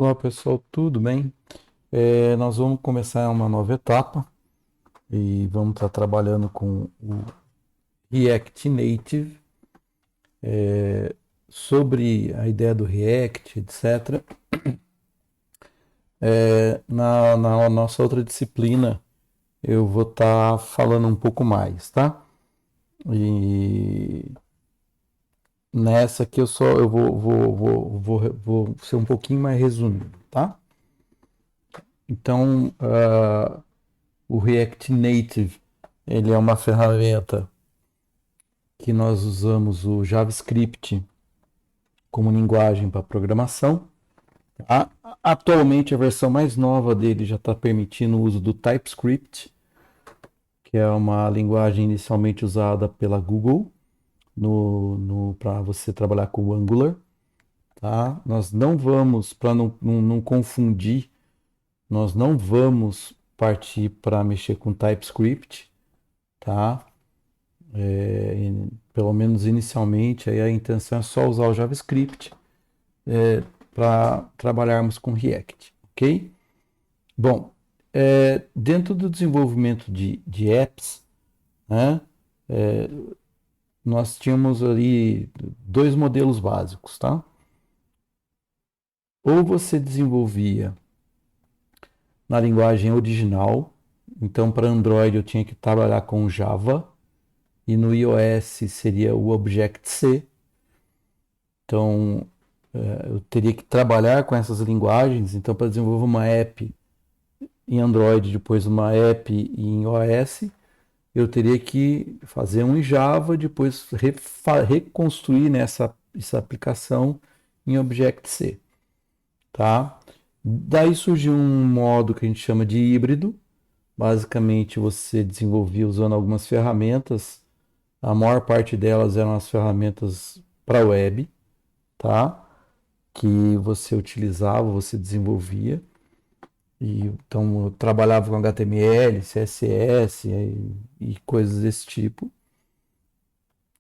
Olá pessoal, tudo bem? Nós vamos começar uma nova etapa e vamos estar trabalhando com o React Native, sobre a ideia do React, etc. Na nossa outra disciplina eu vou estar falando um pouco mais, tá? E nessa aqui eu vou ser um pouquinho mais resumido, tá? Então, o React Native ele é uma ferramenta que nós usamos o JavaScript como linguagem para programação. A, Atualmente, a versão mais nova dele já está permitindo o uso do TypeScript, que é uma linguagem inicialmente usada pela Google para você trabalhar com o Angular. Tá? Nós não vamos, para não confundir, nós não vamos partir para mexer com TypeScript, tá? Pelo menos inicialmente, aí a intenção é só usar o JavaScript para trabalharmos com React, ok? Bom, dentro do desenvolvimento de apps, né, é, nós tínhamos ali dois modelos básicos, tá? Ou você desenvolvia na linguagem original, então para Android eu tinha que trabalhar com Java, e no iOS seria o Objective-C. Então eu teria que trabalhar com essas linguagens, então para desenvolver uma app em Android, depois uma app em iOS, eu teria que fazer um em Java, depois reconstruir essa aplicação em Objective-C, tá? Daí surgiu um modo que a gente chama de híbrido. Basicamente, você desenvolvia usando algumas ferramentas. A maior parte delas eram as ferramentas para web, tá? Que você utilizava, você desenvolvia. Então eu trabalhava com HTML, CSS e coisas desse tipo.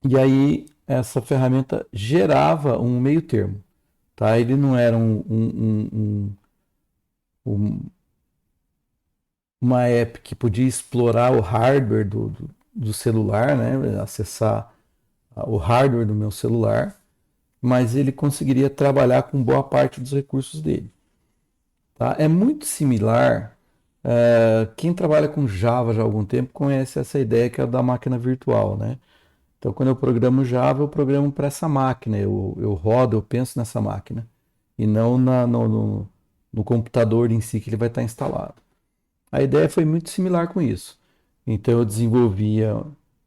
E aí essa ferramenta gerava um meio termo, tá? Ele não era um- uma app que podia explorar o hardware do celular, né? Acessar o hardware do meu celular, mas ele conseguiria trabalhar com boa parte dos recursos dele. Tá? É muito similar. Quem trabalha com Java já há algum tempo conhece essa ideia que é a da máquina virtual, né? Então, quando eu programo Java, eu programo para essa máquina, eu rodo, eu penso nessa máquina, e não no computador em si que ele vai estar instalado. A ideia foi muito similar com isso. Então, eu desenvolvia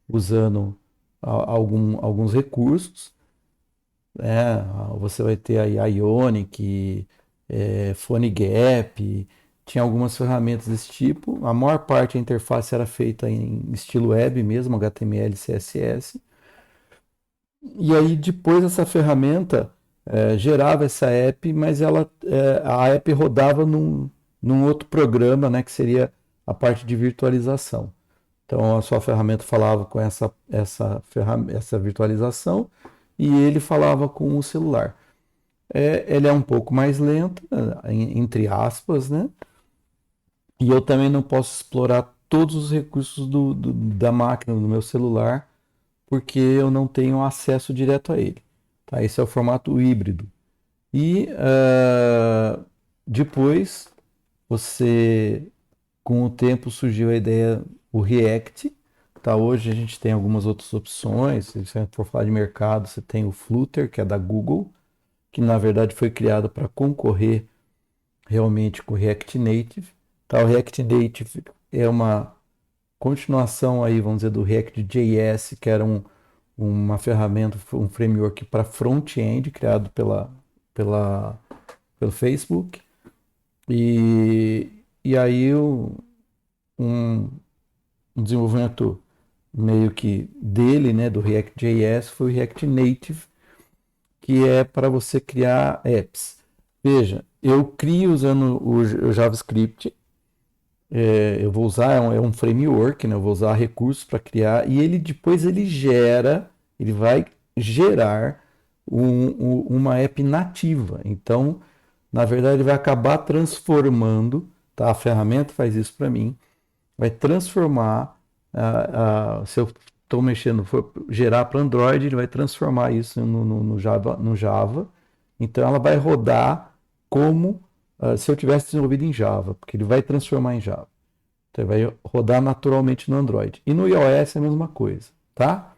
usando alguns recursos, né? Você vai ter aí Ionic, PhoneGap, tinha algumas ferramentas desse tipo. A maior parte da interface era feita em estilo web mesmo, HTML, CSS. E aí depois essa ferramenta gerava essa app, mas a app rodava num outro programa, né, que seria a parte de virtualização. Então a sua ferramenta falava com essa virtualização e ele falava com o celular. Ele é um pouco mais lento, entre aspas, né? E eu também não posso explorar todos os recursos da máquina, do meu celular, porque eu não tenho acesso direto a ele. Tá? Esse é o formato híbrido. E depois, você, com o tempo, surgiu a ideia, o React. Tá? Hoje a gente tem algumas outras opções. Se você for falar de mercado, você tem o Flutter, que é da Google, que na verdade foi criado para concorrer realmente com o React Native. Tá? O React Native é uma continuação aí, vamos dizer, do React.js, que era uma ferramenta, um framework para front-end criado pela, pelo Facebook. E, e aí um, um desenvolvimento meio que dele, né, do React.js, foi o React Native, que é para você criar apps. Veja, eu crio usando o JavaScript, eu vou usar, é um framework, né? Eu vou usar recursos para criar, e ele depois ele vai gerar uma app nativa. Então, Na verdade, ele vai acabar transformando, tá? A ferramenta faz isso para mim, vai transformar, se eu estou mexendo, for gerar para Android, ele vai transformar isso no Java. Então ela vai rodar como se eu tivesse desenvolvido em Java, porque ele vai transformar em Java. Então ele vai rodar naturalmente no Android. E no iOS é a mesma coisa, tá?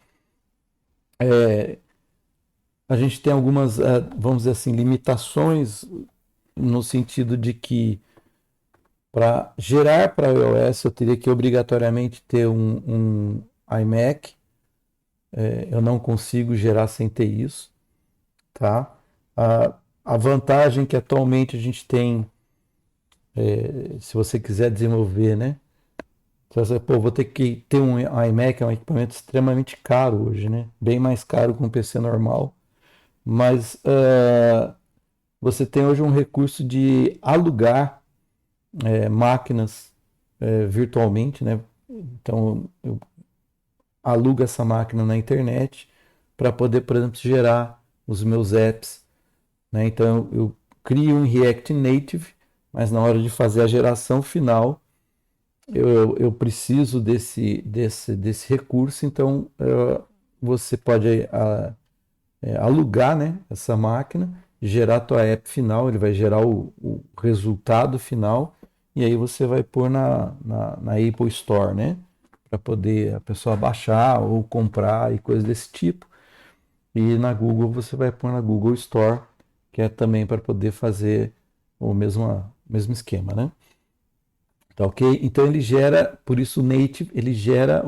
A gente tem algumas, vamos dizer assim, limitações no sentido de que para gerar para iOS eu teria que obrigatoriamente ter um iMac. Eu não consigo gerar sem ter isso, tá? A vantagem que atualmente a gente tem, se você quiser desenvolver, né? Você, pô, vou ter que ter um iMac, é um equipamento extremamente caro hoje, né? Bem mais caro que um PC normal. Mas você tem hoje um recurso de alugar máquinas virtualmente, né? Então eu alugo essa máquina na internet para poder, por exemplo, gerar os meus apps, né? Então eu crio um React Native, mas na hora de fazer a geração final eu preciso desse recurso, então você pode alugar, né, essa máquina, gerar a tua app final, ele vai gerar o resultado final, e aí você vai pôr na Apple Store, né, para poder a pessoa baixar ou comprar e coisas desse tipo. E na Google você vai pôr na Google Store, que é também para poder fazer mesmo esquema, né? Tá ok? Então ele gera, por isso o native, ele gera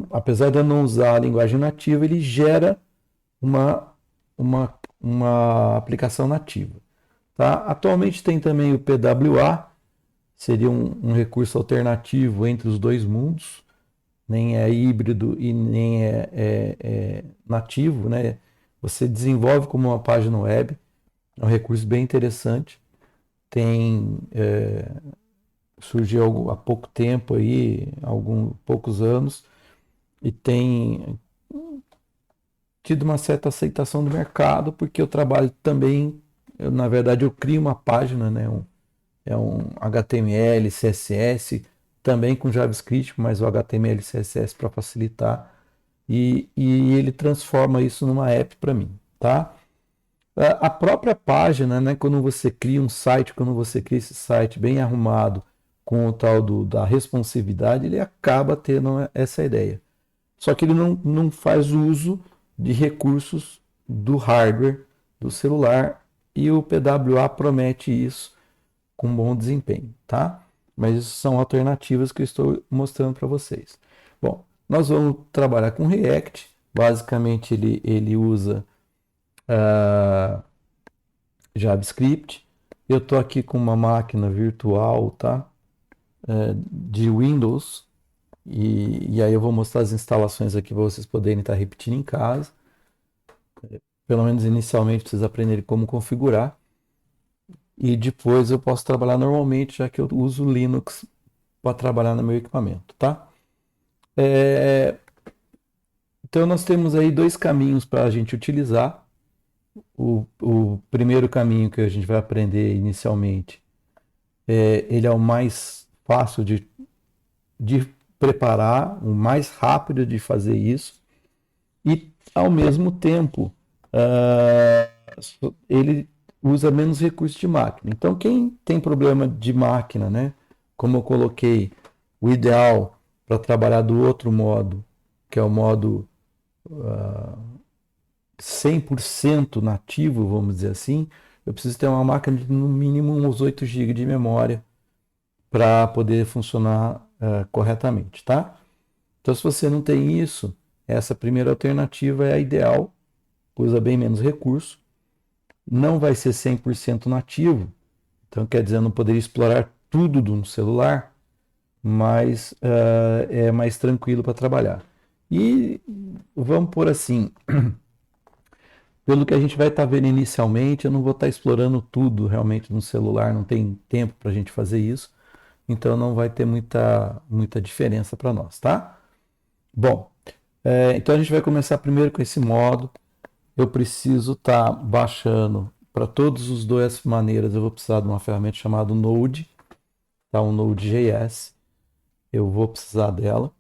apesar de eu não usar a linguagem nativa, ele gera uma, uma aplicação nativa. Tá? Atualmente tem também o PWA, seria um recurso alternativo entre os dois mundos, nem é híbrido e nem é nativo, né? Você desenvolve como uma página web, é um recurso bem interessante. Tem surgiu há pouco tempo aí, poucos anos, e tem tido uma certa aceitação do mercado, porque eu trabalho também, na verdade eu crio uma página, né, é um HTML, CSS, também com JavaScript, mas o HTML e CSS para facilitar, e ele transforma isso numa app para mim, tá? A própria página, né, quando você cria um site, quando você cria esse site bem arrumado, com o tal da responsividade, ele acaba tendo essa ideia. Só que ele não faz uso de recursos do hardware do celular e o PWA promete isso com bom desempenho, tá? Mas isso são alternativas que eu estou mostrando para vocês. Bom, nós vamos trabalhar com React. Basicamente ele usa JavaScript. Eu estou aqui com uma máquina virtual, tá? De Windows. E aí eu vou mostrar as instalações aqui para vocês poderem estar repetindo em casa. Pelo menos inicialmente vocês aprenderem como configurar. E depois eu posso trabalhar normalmente, já que eu uso Linux para trabalhar no meu equipamento, tá? Então nós temos aí dois caminhos para a gente utilizar. O primeiro caminho que a gente vai aprender inicialmente, ele é o mais fácil de preparar, o mais rápido de fazer isso. E ao mesmo tempo ele usa menos recursos de máquina. Então quem tem problema de máquina, né? Como eu coloquei, o ideal para trabalhar do outro modo, que é o modo 100% nativo, vamos dizer assim, eu preciso ter uma máquina de no mínimo uns 8 GB de memória para poder funcionar corretamente, tá? Então se você não tem isso, essa primeira alternativa é a ideal, usa bem menos recurso, não vai ser 100% nativo, então quer dizer, eu não poderia explorar tudo de um celular, mas é mais tranquilo para trabalhar. E vamos por assim, pelo que a gente vai estar vendo inicialmente, eu não vou estar explorando tudo realmente no celular, não tem tempo para a gente fazer isso, então não vai ter muita diferença para nós, tá? Bom, então a gente vai começar primeiro com esse modo. Eu preciso estar baixando para todas as duas maneiras eu vou precisar de uma ferramenta chamada Node, tá? Um Node.js. Eu vou precisar dela.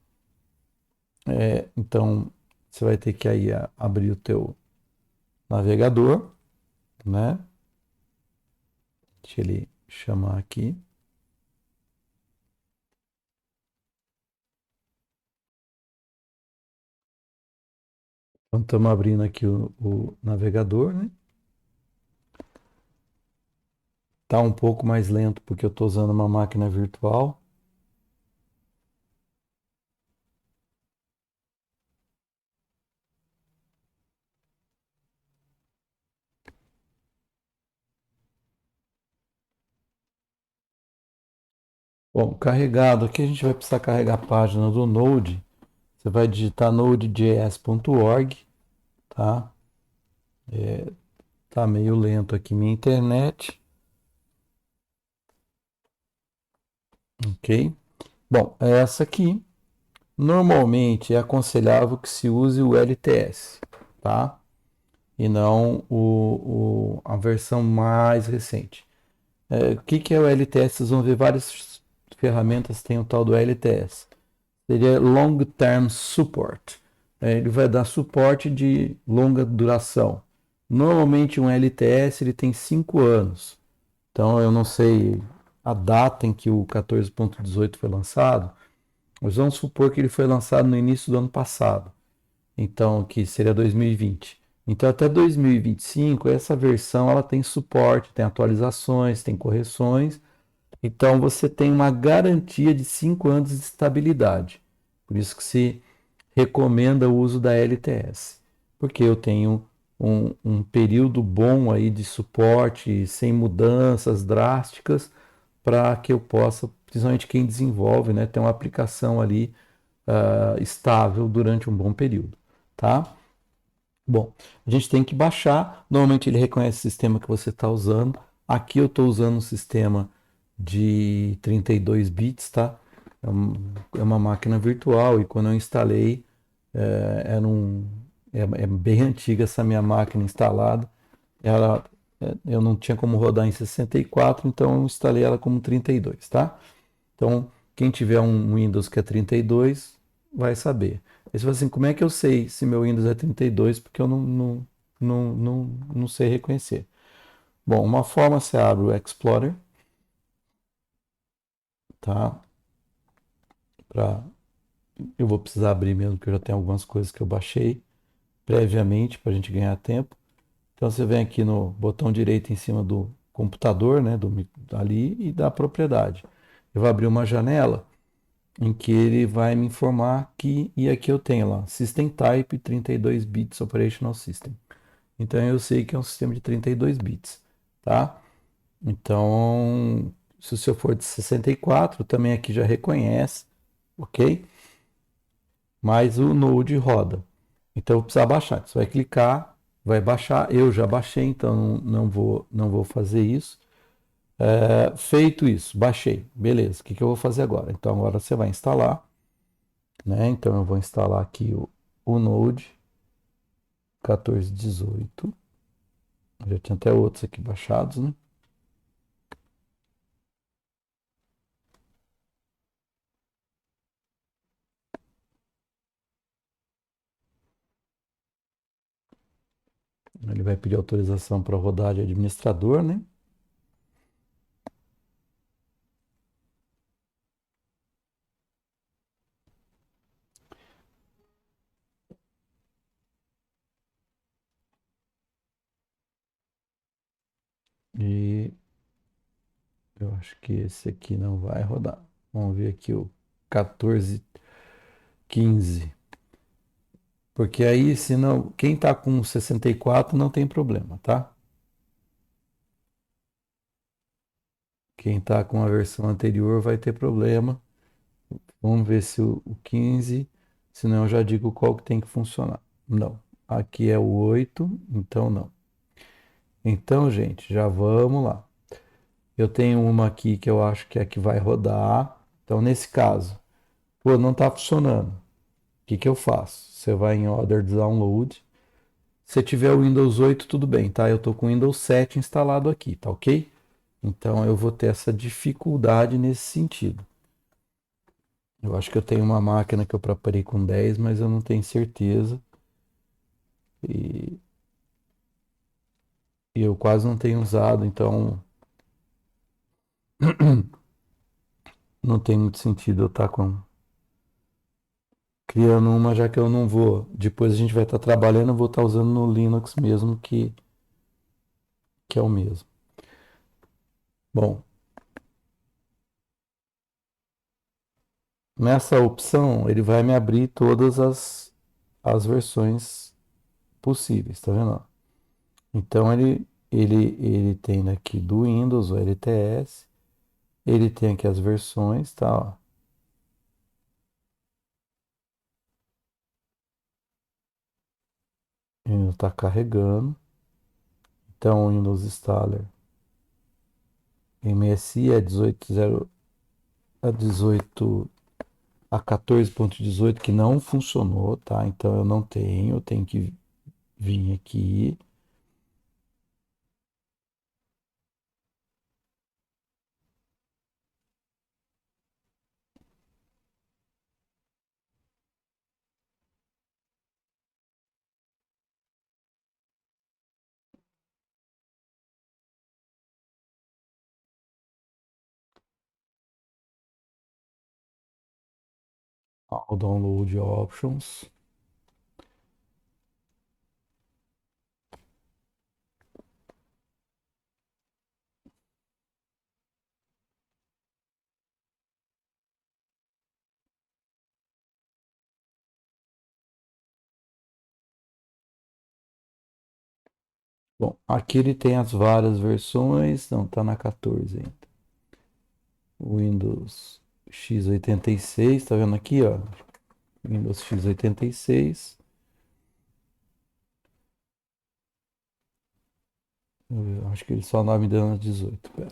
Então você vai ter que aí abrir o teu navegador, né? Deixa ele chamar aqui. Então estamos abrindo aqui o navegador, né? Tá um pouco mais lento porque eu estou usando uma máquina virtual. Bom, carregado, aqui a gente vai precisar carregar a página do Node. Você vai digitar node.js.org, tá? Tá meio lento aqui minha internet, ok? Bom, é essa aqui. Normalmente é aconselhável que se use o LTS, tá? E não a versão mais recente. O que é o LTS? Vocês vão ver várias ferramentas tem o tal do LTS. Seria Long Term Support. Ele vai dar suporte de longa duração. Normalmente um LTS ele tem 5 anos. Então eu não sei a data em que o 14.18 foi lançado, mas vamos supor que ele foi lançado no início do ano passado. Então, que seria 2020. Então, até 2025, essa versão ela tem suporte, tem atualizações, tem correções. Então, você tem uma garantia de 5 anos de estabilidade. Por isso que se recomenda o uso da LTS. Porque eu tenho um período bom aí de suporte, sem mudanças drásticas, para que eu possa, principalmente quem desenvolve, né, ter uma aplicação ali estável durante um bom período, tá? Bom, a gente tem que baixar. Normalmente ele reconhece o sistema que você está usando. Aqui eu estou usando um sistema de 32 bits, tá? É uma máquina virtual e quando eu instalei, era é bem antiga essa minha máquina instalada. Ela, eu não tinha como rodar em 64, então eu instalei ela como 32, tá? Então, quem tiver um Windows que é 32 vai saber. Aí você fala assim, como é que eu sei se meu Windows é 32? Porque eu não sei reconhecer. Bom, uma forma você abre o Explorer, tá? Pra, eu vou precisar abrir mesmo, porque eu já tenho algumas coisas que eu baixei previamente para a gente ganhar tempo. Então você vem aqui no botão direito em cima do computador, né? Ali e dá propriedade. Eu vou abrir uma janela em que ele vai me informar que, e aqui eu tenho lá, System Type 32 bits Operational System. Então eu sei que é um sistema de 32 bits, tá? Então, se o seu for de 64, também aqui já reconhece, ok? Mas o Node roda. Então eu vou precisar baixar. Você vai clicar, vai baixar. Eu já baixei, então não vou fazer isso. Feito isso, baixei. Beleza, o que eu vou fazer agora? Então agora você vai instalar, né? Então eu vou instalar aqui o Node 1418. Já tinha até outros aqui baixados, né? Ele vai pedir autorização para rodar de administrador, né? E eu acho que esse aqui não vai rodar. Vamos ver aqui o 1415. Porque aí, se não, quem está com 64 não tem problema, tá? Quem está com a versão anterior vai ter problema. Vamos ver se o 15, senão eu já digo qual que tem que funcionar. Não. Aqui é o 8, então não. Então, gente, já vamos lá. Eu tenho uma aqui que eu acho que é a que vai rodar. Então, nesse caso, pô, não está funcionando. O que eu faço? Você vai em Other Download. Se tiver o Windows 8, tudo bem, tá? Eu tô com o Windows 7 instalado aqui, tá ok? Então eu vou ter essa dificuldade nesse sentido. Eu acho que eu tenho uma máquina que eu preparei com 10, mas eu não tenho certeza. E, e eu quase não tenho usado, então não tem muito sentido eu estar criando uma, já que eu não vou. Depois a gente vai estar trabalhando, eu vou estar usando no Linux mesmo, que é o mesmo. Bom, nessa opção ele vai me abrir todas as versões possíveis, tá vendo? Então ele tem aqui do Windows, o LTS, ele tem aqui as versões, tá? Ó. Ele está carregando. Então o Windows Installer MSI é 18.0 a 18 a 14.18 que não funcionou, tá? Então eu não tenho, eu tenho que vir aqui. Ao download options. Bom, aqui ele tem as várias versões, não, tá na 14 ainda. Windows x86, tá vendo aqui, ó? Windows x86. Eu acho que ele só não me dando 18. Pera.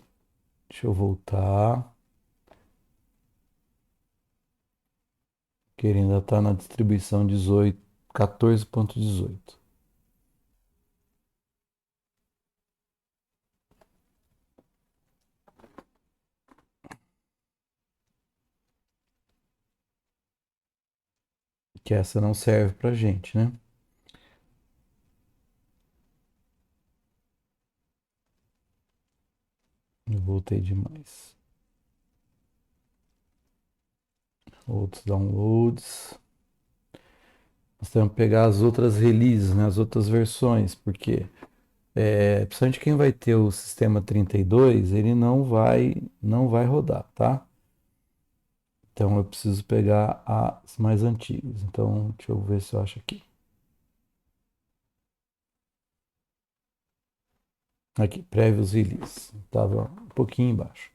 Deixa eu voltar. Que ele ainda tá na distribuição 18, 14.18. Que essa não serve pra gente, né? Eu voltei demais. Outros downloads. Nós temos que pegar as outras releases, né? As outras versões, porque principalmente quem vai ter o sistema 32, ele não vai rodar, tá? Então eu preciso pegar as mais antigas. Então, deixa eu ver se eu acho aqui. Aqui, Previous Release. Estava um pouquinho embaixo.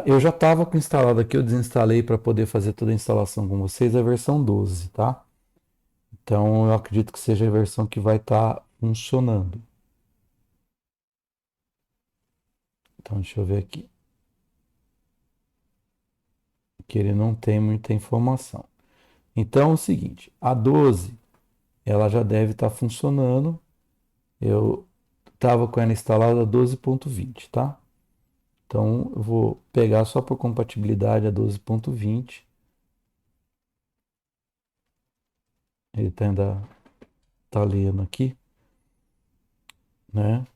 Eu já estava com instalado aqui, eu desinstalei para poder fazer toda a instalação com vocês, a versão 12, tá? Então eu acredito que seja a versão que vai estar funcionando. Então deixa eu ver aqui. Que ele não tem muita informação. Então é o seguinte, a 12, ela já deve estar funcionando. Eu estava com ela instalada 12.20, tá? Então eu vou pegar só por compatibilidade a 12.20. Ele ainda tá lendo aqui, né?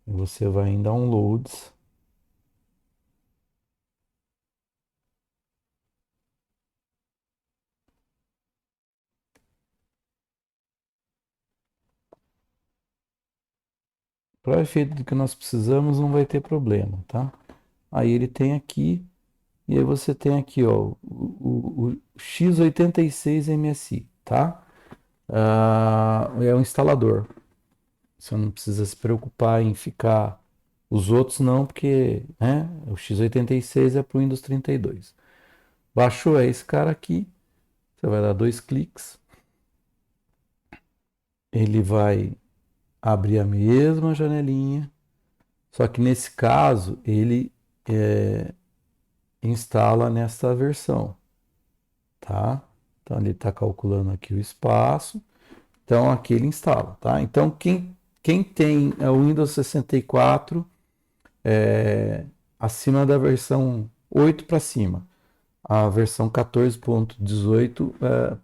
E você vai em downloads. Para efeito do que nós precisamos, não vai ter problema, tá? Aí ele tem aqui, e aí você tem aqui, ó, o X86 MSI, tá? É o instalador. Você não precisa se preocupar em ficar. Os outros não, porque né, o x86 é para o Windows 32. Baixou esse cara aqui, você vai dar dois cliques, ele vai abrir a mesma janelinha, só que nesse caso ele instala nesta versão, tá? Então ele está calculando aqui o espaço, Então aqui ele instala, tá? Então quem tem o Windows 64 acima da versão 8 para cima, a versão 14.18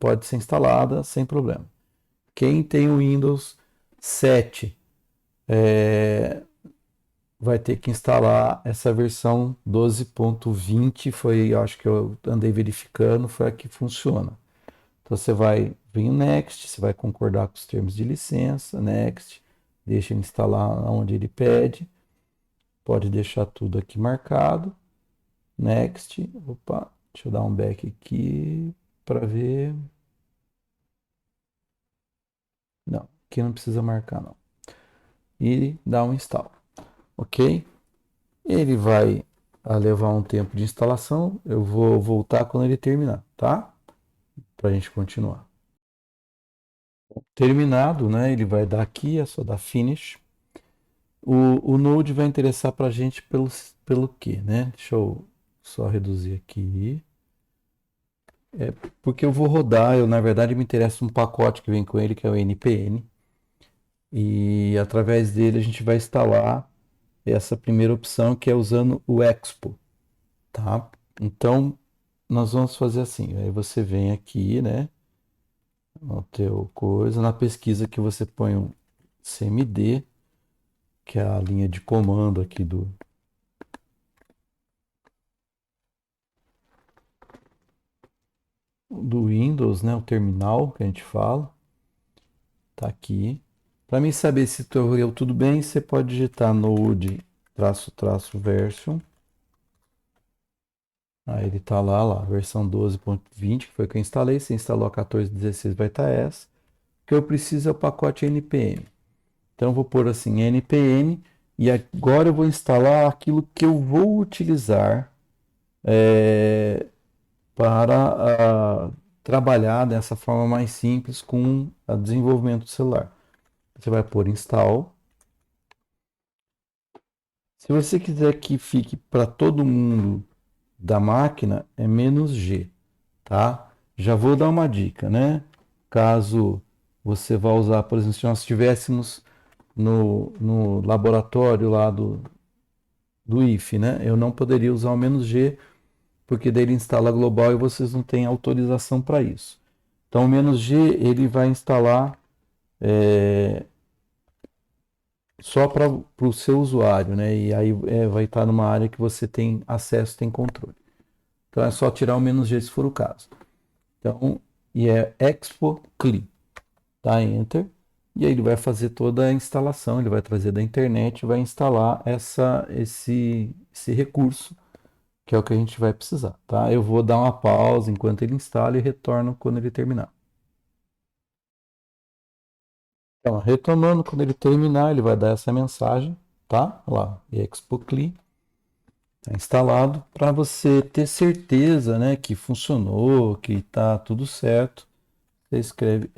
pode ser instalada sem problema. Quem tem o Windows 7 vai ter que instalar essa versão 12.20, foi, acho que eu andei verificando, foi a que funciona. Então você vai vir em Next, você vai concordar com os termos de licença, Next, deixa ele instalar onde ele pede, pode deixar tudo aqui marcado, Next, opa, deixa eu dar um back aqui para ver. Não, aqui não precisa marcar não. E dá um install, ok? Ele vai levar um tempo de instalação, eu vou voltar quando ele terminar, tá? Para a gente continuar. Terminado, né? Ele vai dar aqui, é só dar finish. O Node vai interessar para a gente pelo quê, né? Deixa eu só reduzir aqui. Porque eu vou rodar, na verdade me interessa um pacote que vem com ele, que é o npm. E através dele a gente vai instalar essa primeira opção, que é usando o Expo, tá? Então, nós vamos fazer assim. Aí você vem aqui, né? No teu coisa, na pesquisa que você põe um cmd, que é a linha de comando aqui do Windows, né? O terminal que a gente fala, tá aqui. Para mim saber se correu tudo bem, você pode digitar node version. Aí ele tá lá, versão 12.20, que foi que eu instalei. Se instalou a 14.16, vai estar essa. O que eu preciso é o pacote npm. Então eu vou pôr assim npm e agora eu vou instalar aquilo que eu vou utilizar para trabalhar dessa forma mais simples com o desenvolvimento do celular. Você vai pôr install. Se você quiser que fique para todo mundo da máquina, é "-g", tá? Já vou dar uma dica, né? Caso você vá usar, por exemplo, se nós estivéssemos no laboratório lá do IFE, né? Eu não poderia usar o "-g", porque daí ele instala global e vocês não têm autorização para isso. Então o "-g" ele vai instalar só para o seu usuário, né? E aí vai estar numa área que você tem acesso, tem controle. Então é só tirar o "-g" se for o caso. Então, e é Expo CLI, tá? Enter. E aí ele vai fazer toda a instalação, ele vai trazer da internet, vai instalar esse recurso, que é o que a gente vai precisar, tá? Eu vou dar uma pausa enquanto ele instala e retorno quando ele terminar. Então, retomando, quando ele terminar, ele vai dar essa mensagem, tá? Lá, Expo CLI, tá instalado, para você ter certeza, né, que funcionou, que tá tudo certo. Você escreve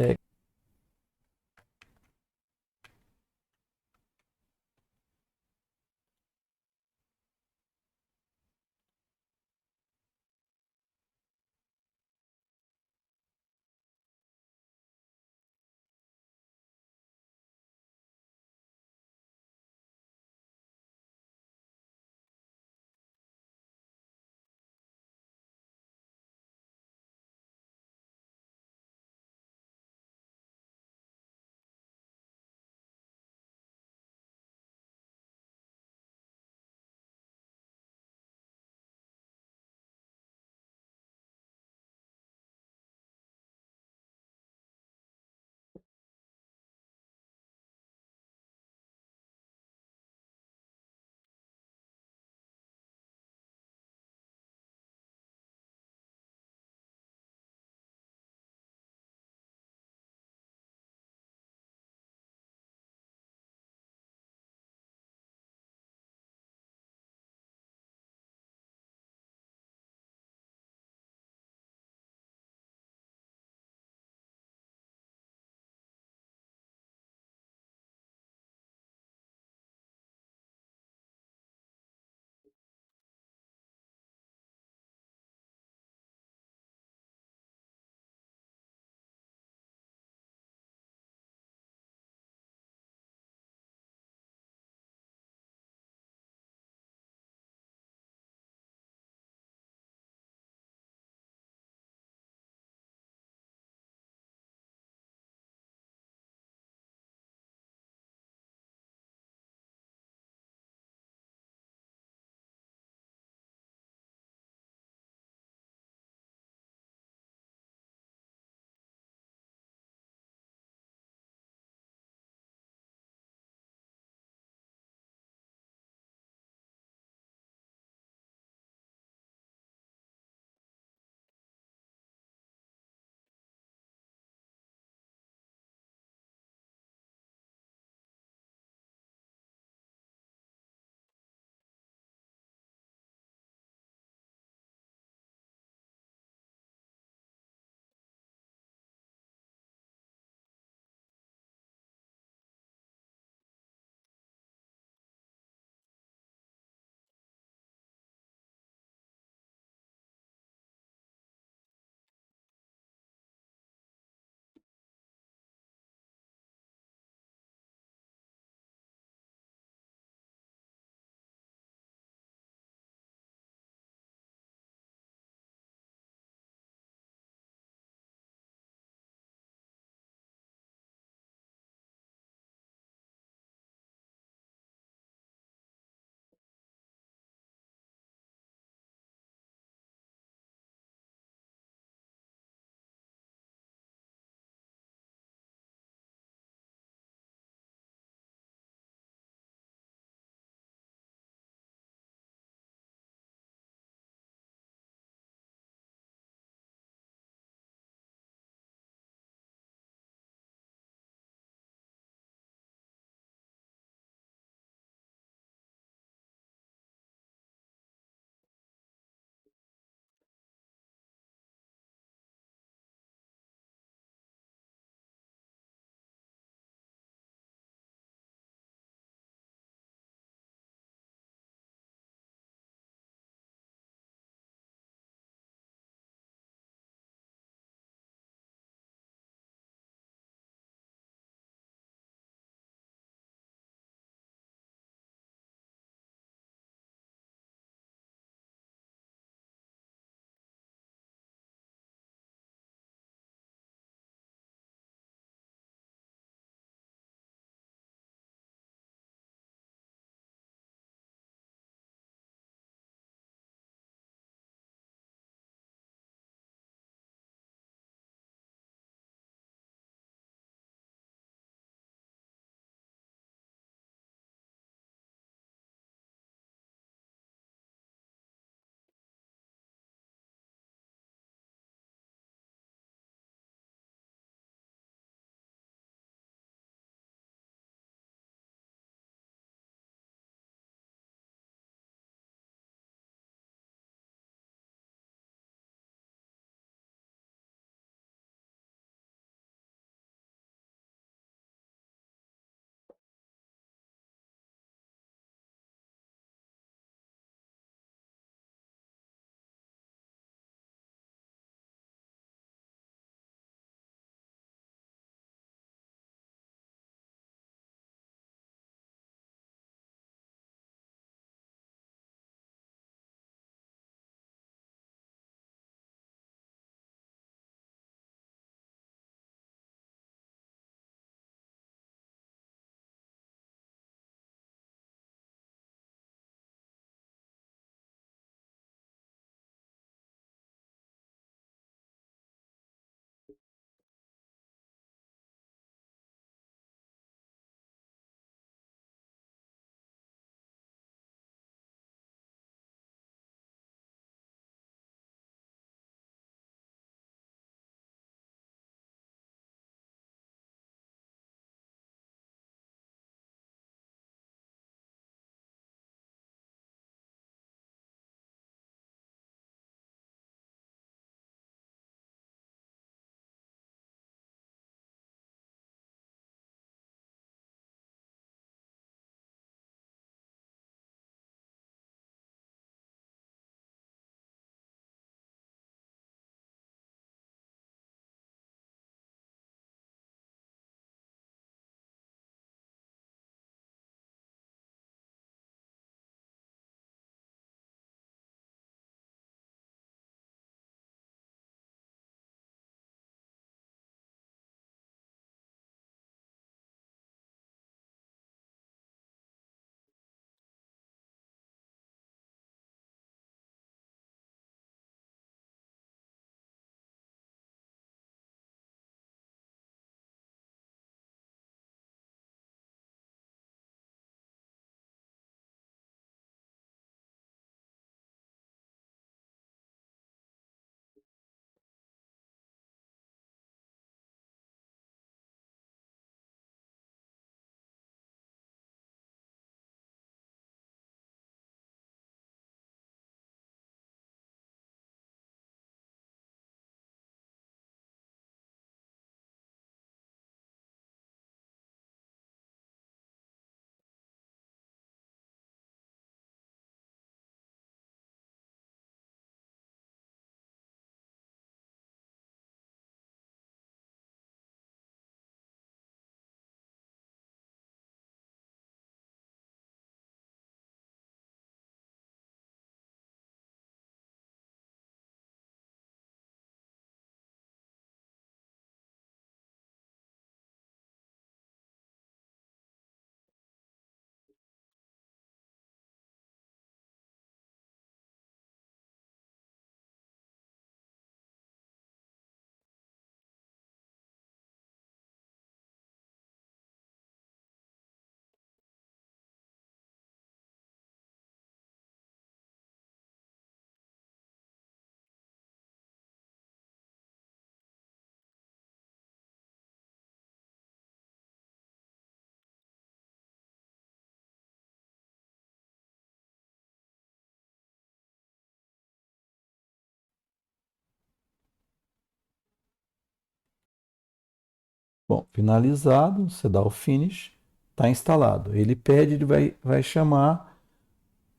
Bom, finalizado, você dá o finish, está instalado. Ele pede, ele vai chamar,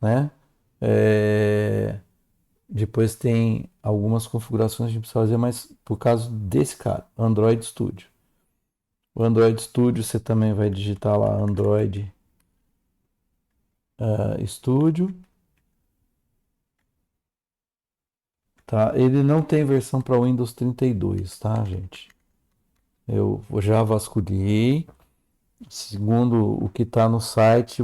né? É, depois tem algumas configurações que a gente precisa fazer, mas por causa desse cara, Android Studio. O Android Studio você também vai digitar lá Android Studio, tá? Ele não tem versão para Windows 32, tá, gente? Eu já vasculhei. Segundo o que está no site,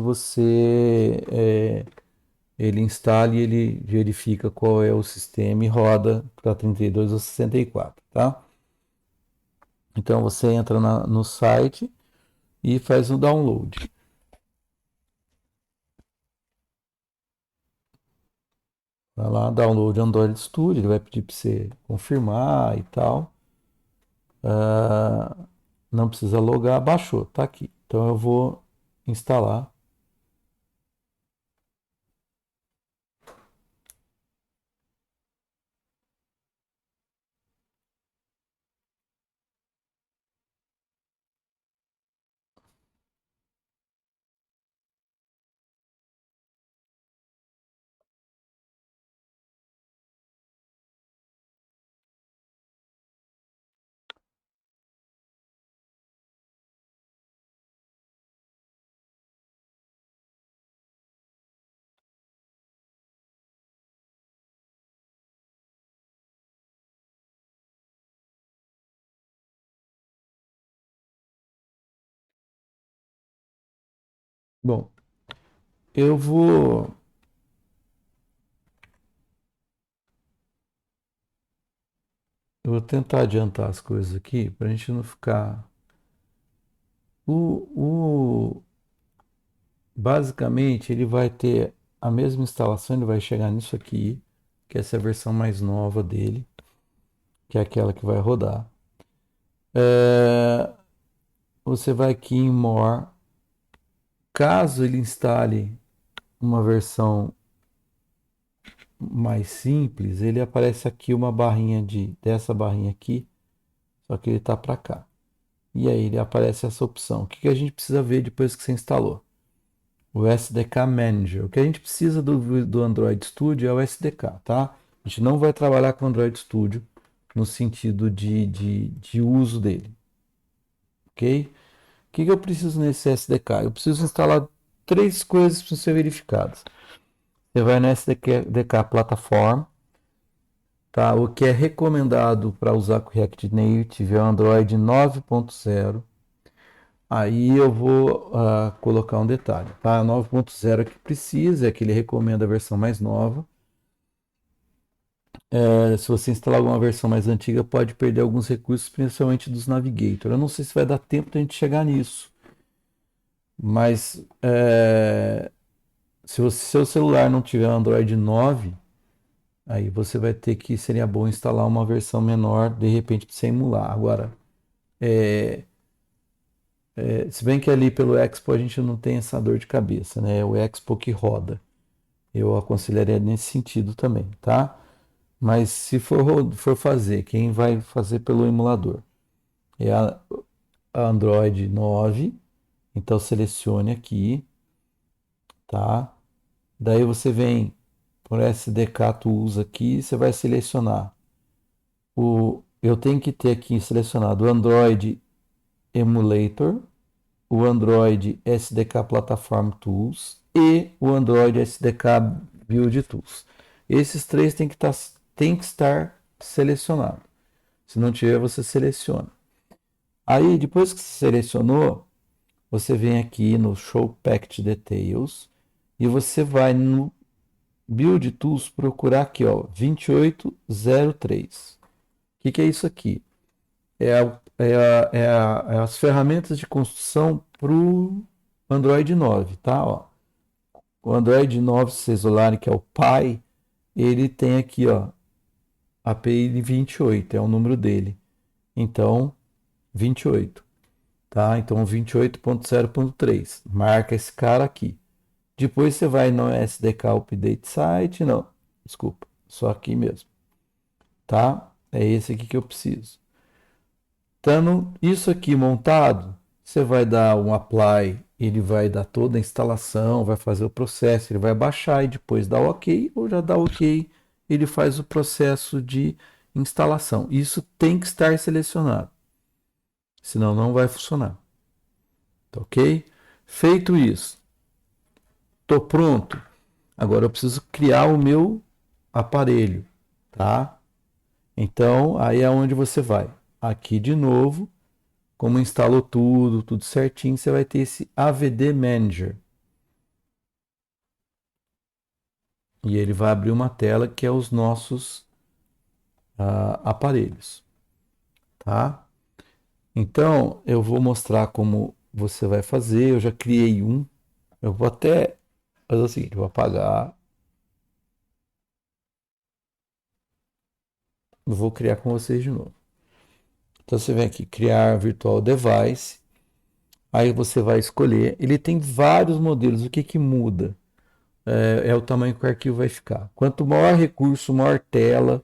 ele instala e ele verifica qual é o sistema e roda para 32 ou 64, tá? Então você entra no site e faz o download. Vai lá, download Android Studio, ele vai pedir para você confirmar e tal. Ah, não precisa logar, baixou, tá aqui. Então eu vou instalar. Bom, eu vou, eu vou tentar adiantar as coisas aqui para a gente não ficar. Basicamente, ele vai ter a mesma instalação, ele vai chegar nisso aqui, que essa é a versão mais nova dele, que é aquela que vai rodar. É, você vai aqui em More. Caso ele instale uma versão mais simples, ele aparece aqui uma barrinha dessa barrinha aqui, só que ele está para cá. E aí ele aparece essa opção. O que que a gente precisa ver depois que você instalou? O SDK Manager. O que a gente precisa do Android Studio é o SDK, tá? A gente não vai trabalhar com o Android Studio no sentido de uso dele, ok? O que que eu preciso nesse SDK? Eu preciso instalar três coisas para ser verificadas. Você vai no SDK Platform, tá? O que é recomendado para usar com React Native é o Android 9.0. Aí eu vou colocar um detalhe, tá? 9.0 é que precisa, é que ele recomenda a versão mais nova. Se você instalar alguma versão mais antiga, pode perder alguns recursos, principalmente dos Navigator. Eu não sei se vai dar tempo de a gente chegar nisso, mas se o seu celular não tiver Android 9, aí você vai ter que, seria bom instalar uma versão menor, de repente, para você emular. Agora, se bem que ali pelo Expo a gente não tem essa dor de cabeça, né? É o Expo que roda. Eu aconselharia nesse sentido também, tá? Mas se for fazer, quem vai fazer pelo emulador é a Android 9. Então selecione aqui, tá? Daí você vem por SDK Tools aqui, você vai selecionar eu tenho que ter aqui selecionado o Android Emulator, o Android SDK Platform Tools e o Android SDK Build Tools. Esses três tem que estar selecionados. Se não tiver, você seleciona. Aí, depois que você selecionou, você vem aqui no Show Package Details e você vai no Build Tools procurar aqui, ó, 2803. O que que é isso aqui? É as ferramentas de construção para o Android 9, tá? Ó, o Android 9, se vocês olharem, que é o Pi, ele tem aqui, ó, API 28, é o número dele. Então, 28, tá? Então, 28.0.3. Marca esse cara aqui. Depois você vai no SDK Update Site, não, desculpa, só aqui mesmo, tá? É esse aqui que eu preciso. Estando isso aqui montado, você vai dar um apply, ele vai dar toda a instalação, vai fazer o processo, ele vai baixar e depois dá o OK, ou já dá OK, ele faz o processo de instalação. Isso tem que estar selecionado, senão não vai funcionar. Tá ok? Feito isso, estou pronto. Agora eu preciso criar o meu aparelho, tá? Então, aí é onde você vai. Aqui de novo, como instalou tudo, tudo certinho, você vai ter esse AVD Manager. E ele vai abrir uma tela que é os nossos aparelhos, tá? Então, eu vou mostrar como você vai fazer. Eu já criei um. Eu vou até fazer o seguinte, vou apagar. Eu vou criar com vocês de novo. Então, você vem aqui, criar virtual device. Aí você vai escolher. Ele tem vários modelos. O que que muda? É o tamanho que o arquivo vai ficar. Quanto maior recurso, maior tela,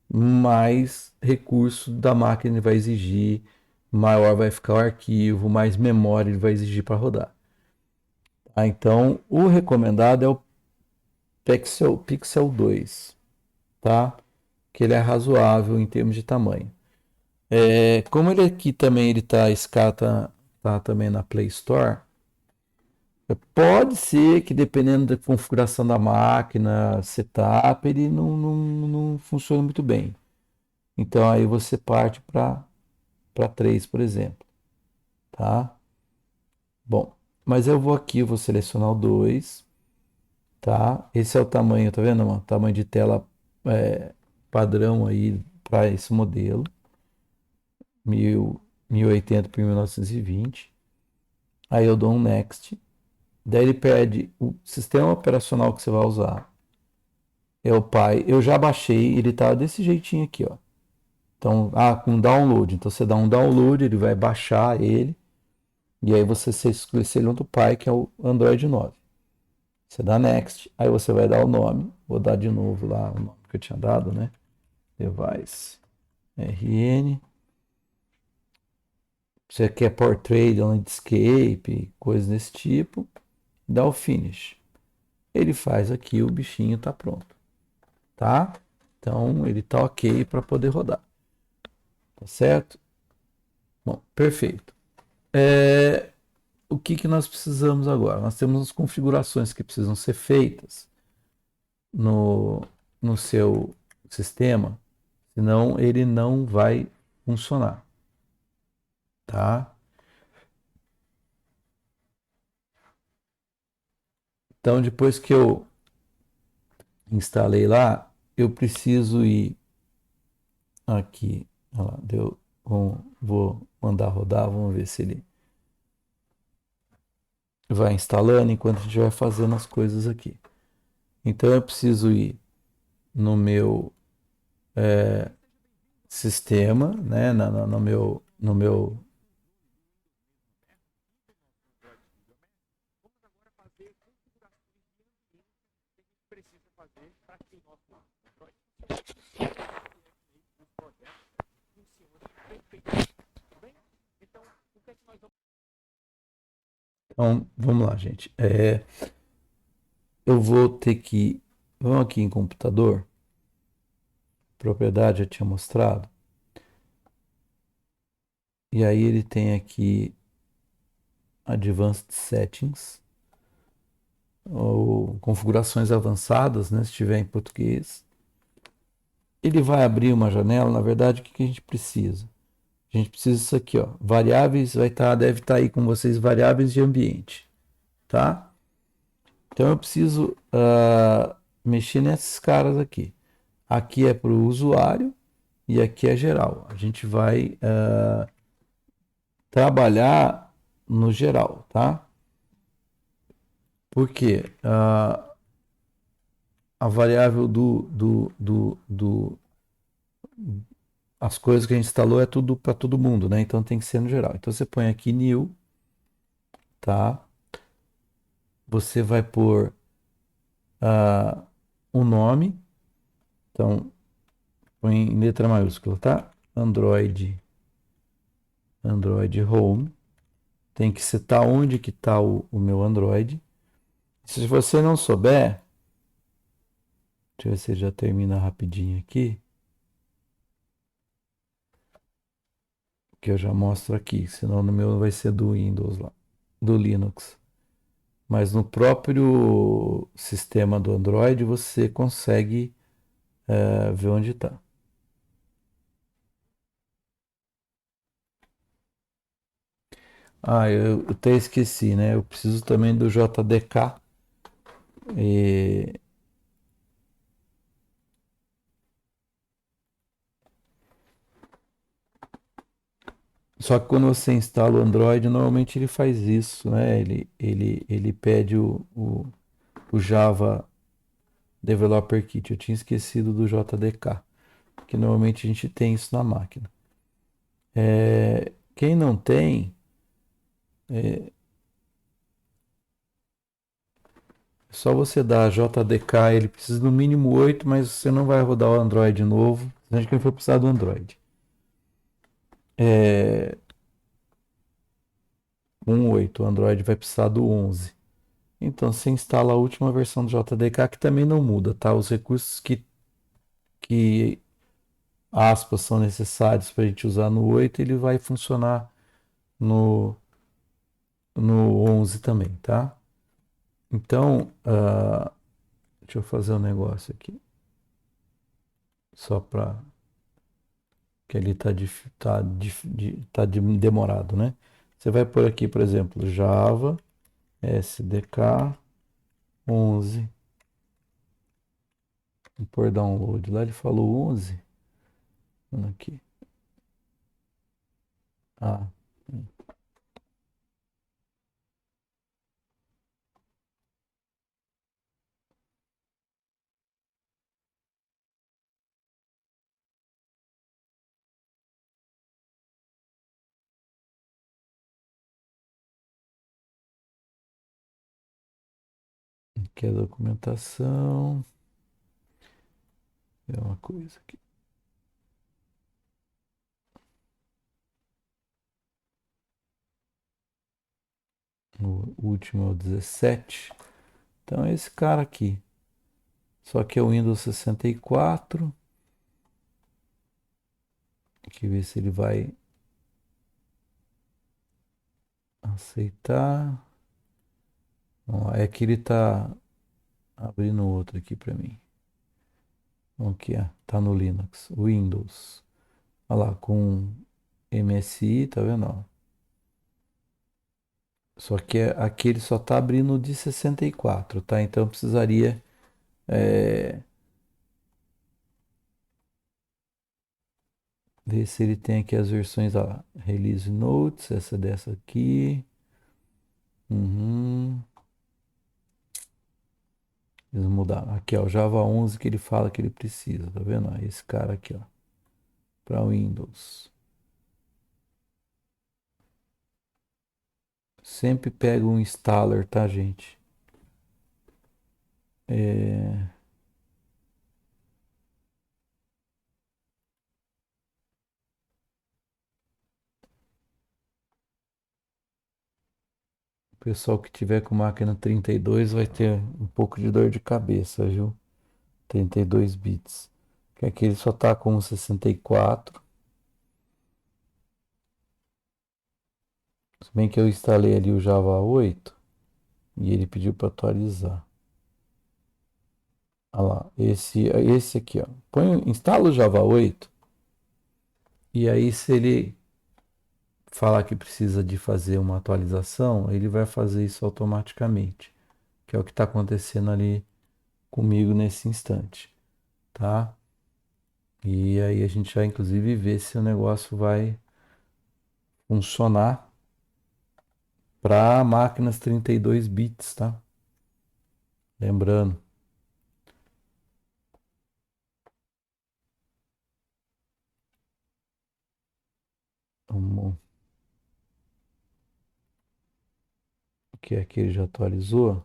mais recurso da máquina ele vai exigir, maior vai ficar o arquivo, mais memória ele vai exigir para rodar. Então, o recomendado é o Pixel 2, tá? Que ele é razoável em termos de tamanho. Como ele aqui também ele tá, esse cara tá também na Play Store, pode ser que dependendo da configuração da máquina, setup, ele não funcione muito bem. Então aí você parte para 3, por exemplo, tá? Bom, mas eu vou aqui, vou selecionar o 2, tá? Esse é o tamanho, tá vendo, mano? Tamanho de tela padrão aí para esse modelo, 1080 por 1920. Aí eu dou um next. Daí ele pede o sistema operacional que você vai usar. É o Pi. Eu já baixei, ele tá desse jeitinho aqui, ó. Então, com download. Então você dá um download, ele vai baixar ele. E aí você seleciona o Pi, que é o Android 9. Você dá Next, aí você vai dar o nome. Vou dar de novo lá o nome que eu tinha dado, né? Device RN. Você quer Portrait, Landscape, coisas desse tipo. Dá o Finish. Ele faz aqui, o bichinho tá pronto. Tá? Então ele tá ok para poder rodar. Tá certo? Bom, perfeito. O que que nós precisamos agora? Nós temos as configurações que precisam ser feitas no, no seu sistema, senão ele não vai funcionar, tá? Então, depois que eu instalei lá, eu preciso ir aqui, olha lá, vou mandar rodar, vamos ver se ele vai instalando enquanto a gente vai fazendo as coisas aqui. Então, eu preciso ir no meu sistema, né, no meu Então, vamos lá, gente. Eu vou ter que. Vamos aqui em computador. Propriedade, eu tinha mostrado. E aí ele tem aqui Advanced Settings, ou configurações avançadas, né? Se tiver em português. Ele vai abrir uma janela. Na verdade, o que a gente precisa? A gente precisa disso aqui, ó. Variáveis, deve estar aí com vocês, variáveis de ambiente, tá? Então eu preciso mexer nesses caras aqui. Aqui é para o usuário e aqui é geral. A gente vai trabalhar no geral, tá? Porque a variável as coisas que a gente instalou é tudo para todo mundo, né? Então tem que ser no geral. Então você põe aqui new, tá? Você vai pôr o nome, então põe em letra maiúscula, tá? Android Android Home. Tem que citar onde que está o meu Android. Se você não souber, deixa eu ver se já termina rapidinho aqui, que eu já mostro aqui, senão no meu vai ser do Windows lá, do Linux. Mas no próprio sistema do Android você consegue ver onde está. Ah, eu até esqueci, né? Eu preciso também do JDK. E... Só que quando você instala o Android, normalmente ele faz isso, né? Ele pede o Java Developer Kit. Eu tinha esquecido do JDK, que normalmente a gente tem isso na máquina. Quem não tem, é só você dar JDK, ele precisa no mínimo 8, mas você não vai rodar o Android novo, senão que ele for precisar do Android. É, 1.8, o Android vai precisar do 11. Então você instala a última versão do JDK, que também não muda, tá? Os recursos que aspas são necessários para a gente usar no 8, ele vai funcionar no, no 11 também, tá? Então, deixa eu fazer um negócio aqui, só para que ele tá demorado, né? Você vai por aqui, por exemplo, Java SDK 11, por download. Lá ele falou 11, aqui. Ah, aqui é a documentação. É uma coisa aqui. O último é o 17. Então é esse cara aqui. Só que é o Windows 64. Aqui ver se ele vai aceitar. Ó, é que ele tá abrindo outro aqui para mim. Aqui, tá no Linux. Windows. Olha lá, com MSI, tá vendo? Ó? Só que aqui ele só tá abrindo de 64, tá? Então eu precisaria é, ver se ele tem aqui as versões, ó, Release Notes, essa dessa aqui. Uhum. Eles mudaram. Aqui, ó, o Java 11 que ele fala que ele precisa, tá vendo? Ó, esse cara aqui, ó, para Windows. Sempre pega um installer, tá, gente? É, o pessoal que tiver com máquina 32 vai ter um pouco de dor de cabeça, viu? 32 bits. Que aqui ele só tá com 64. Se bem que eu instalei ali o Java 8 e ele pediu para atualizar. Olha lá, esse aqui, ó. Instala o Java 8 e aí se ele falar que precisa de fazer uma atualização, ele vai fazer isso automaticamente, que é o que está acontecendo ali comigo nesse instante, tá? E aí a gente vai inclusive ver se o negócio vai funcionar para máquinas 32 bits, tá? Lembrando, vamos, que aqui ele já atualizou.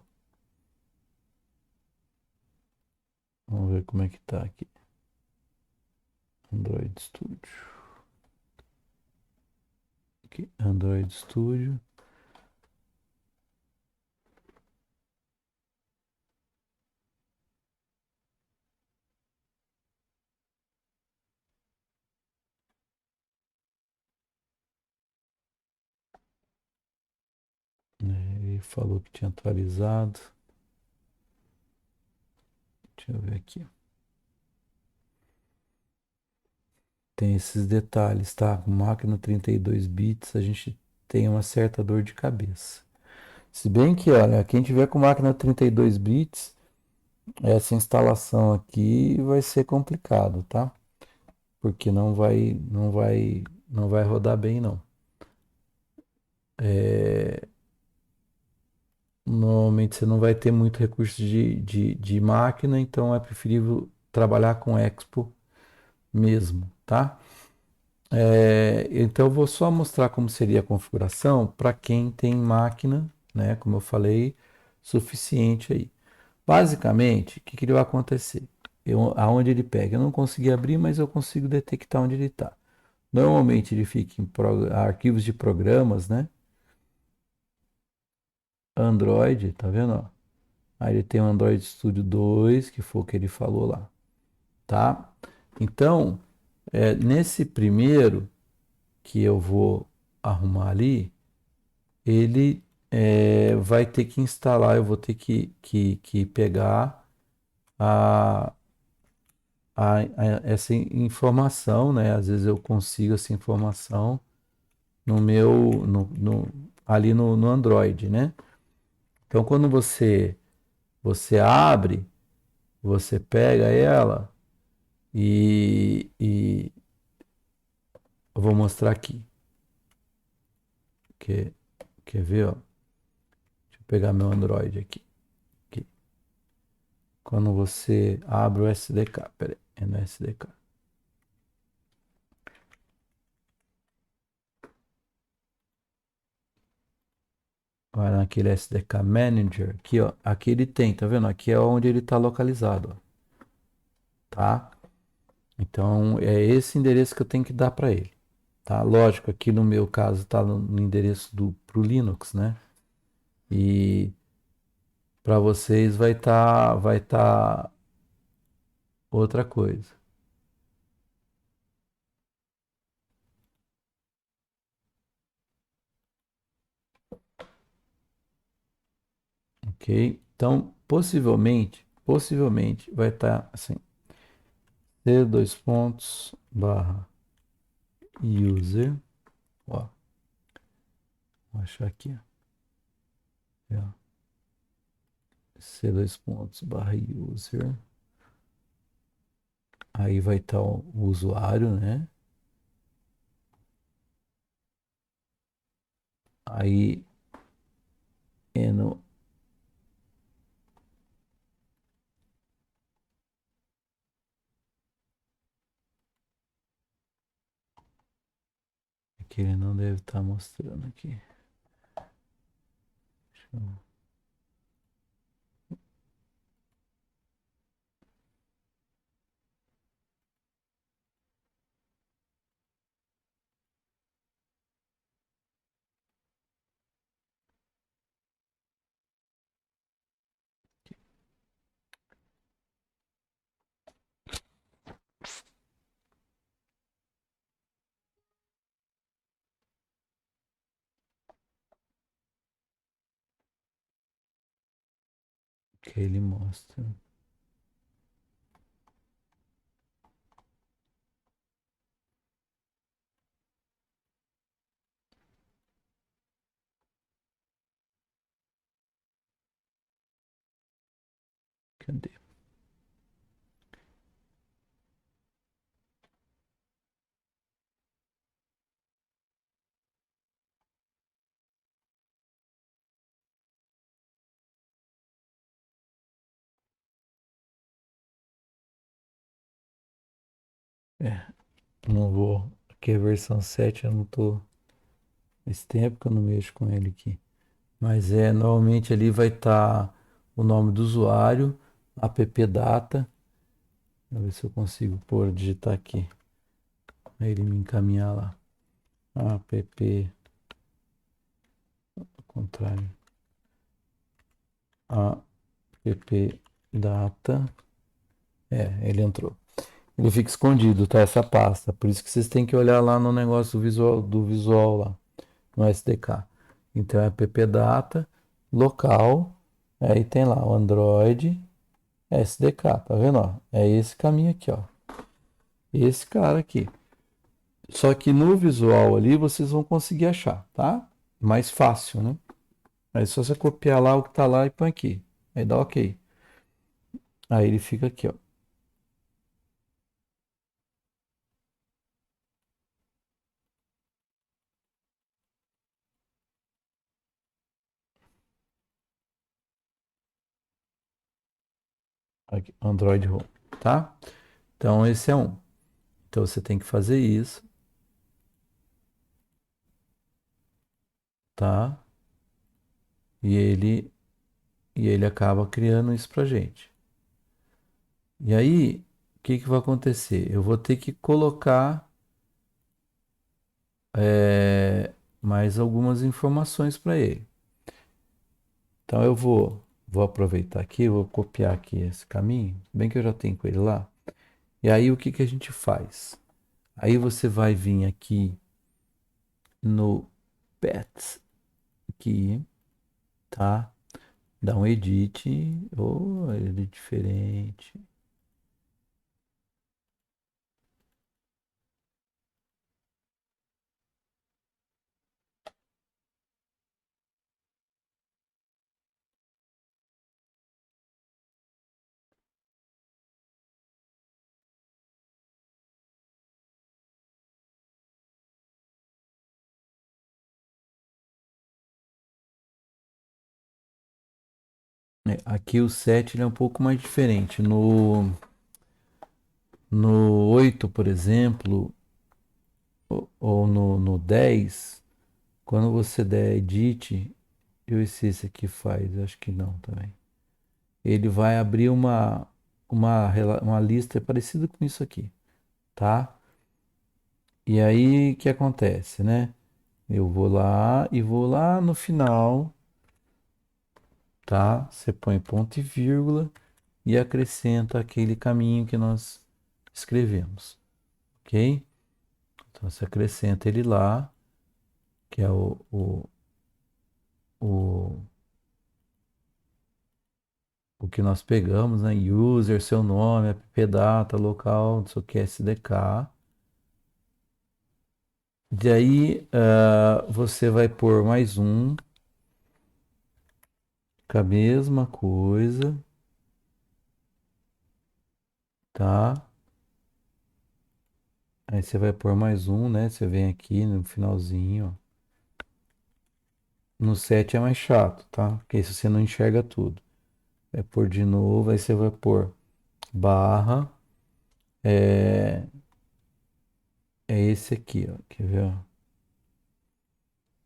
Vamos ver como é que tá aqui. Android Studio. aqui, Android Studio. Ele falou que tinha atualizado. Deixa eu ver aqui. Tem esses detalhes, tá? Com máquina 32 bits, a gente tem uma certa dor de cabeça. Se bem que, olha, quem tiver com máquina 32 bits, essa instalação aqui vai ser complicado, tá? Porque não vai rodar bem, não. Normalmente você não vai ter muito recurso de máquina, então é preferível trabalhar com Expo mesmo, tá? Então eu vou só mostrar como seria a configuração para quem tem máquina, né? Como eu falei, suficiente aí. Basicamente, o que que vai acontecer? Aonde ele pega? Eu não consegui abrir, mas eu consigo detectar onde ele está. Normalmente ele fica em arquivos de programas, né? Android, tá vendo? Ó? Aí ele tem o Android Studio 2, que foi o que ele falou lá, tá? Então, nesse primeiro que eu vou arrumar ali, ele vai ter que instalar, eu vou ter que pegar a, essa informação, né? Às vezes eu consigo essa informação no meu, ali no Android, né? Então, quando você abre, você pega ela e eu vou mostrar aqui. Quer, quer ver, ó? Deixa eu pegar meu Android aqui. Quando você abre o SDK, peraí, é no SDK. Vai naquele SDK Manager, aqui, ó. Aqui ele tem, tá vendo? Aqui é onde ele está localizado, ó, tá? Então é esse endereço que eu tenho que dar para ele, tá? Lógico, aqui no meu caso está no endereço pro Linux, né? E para vocês vai tá outra coisa, ok? Então possivelmente vai estar assim, c dois pontos barra user, ó, vou achar aqui, ó, c dois pontos barra user, aí vai estar o usuário, né? Aí é no, que ele não deve estar mostrando aqui. Deixa eu... Que ele mostra. Cadê? É, não vou. Aqui é a versão 7, eu não tô. Esse tempo que eu não mexo com ele aqui. Mas normalmente ali vai estar o nome do usuário, app data. Deixa eu ver se eu consigo digitar aqui. Aí ele me encaminhar lá. App contrário, app data, ele entrou. Ele fica escondido, tá? Essa pasta. Por isso que vocês têm que olhar lá no negócio do visual lá, no SDK. Então é appdata, local, aí tem lá o Android SDK, tá vendo? Ó? É esse caminho aqui, ó. Esse cara aqui. Só que no visual ali vocês vão conseguir achar, tá? Mais fácil, né? Aí só você copiar lá o que tá lá e põe aqui. Aí dá OK. Aí ele fica aqui, ó. Aqui, Android Home, tá? Então esse é um. Então você tem que fazer isso, tá? E ele acaba criando isso pra gente. E aí, o que que vai acontecer? Eu vou ter que colocar mais algumas informações para ele. Então eu vou aproveitar aqui, vou copiar aqui esse caminho, bem que eu já tenho com ele lá. E aí o que que a gente faz? Aí você vai vir aqui no Pets, aqui, tá? Dá um edit, ou ele é diferente. Aqui o 7 ele é um pouco mais diferente. No 8, por exemplo, ou no 10, quando você der edit, eu ver se esse aqui faz, eu acho que não também. Ele vai abrir uma lista parecida com isso aqui, tá? E aí o que acontece, né? Eu vou lá e vou lá no final, tá? Você põe ponto e vírgula e acrescenta aquele caminho que nós escrevemos, ok? Então você acrescenta ele lá, que é o, o que nós pegamos, né? User, seu nome, appdata, local, não sei o que, SDK. Daí você vai pôr mais um, com a mesma coisa, tá? Aí você vai pôr mais um, né? Você vem aqui no finalzinho, ó. No 7 é mais chato, tá? Porque aí você não enxerga tudo. Vai pôr de novo, aí você vai pôr barra. É, é esse aqui, ó. Quer ver, ó?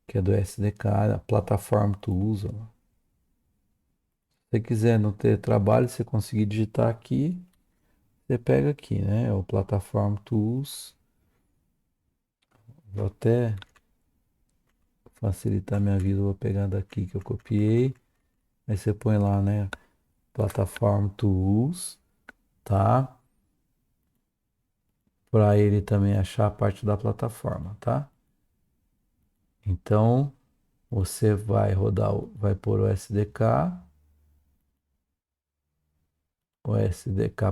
Que é do SDK, a Platform Tools, ó. Se você quiser não ter trabalho, você conseguir digitar aqui, você pega aqui, né? O Platform Tools. Vou até facilitar minha vida, vou pegar daqui que eu copiei. Aí você põe lá, né? Platform Tools, tá? Para ele também achar a parte da plataforma, tá? Então, você vai rodar, vai pôr o SDK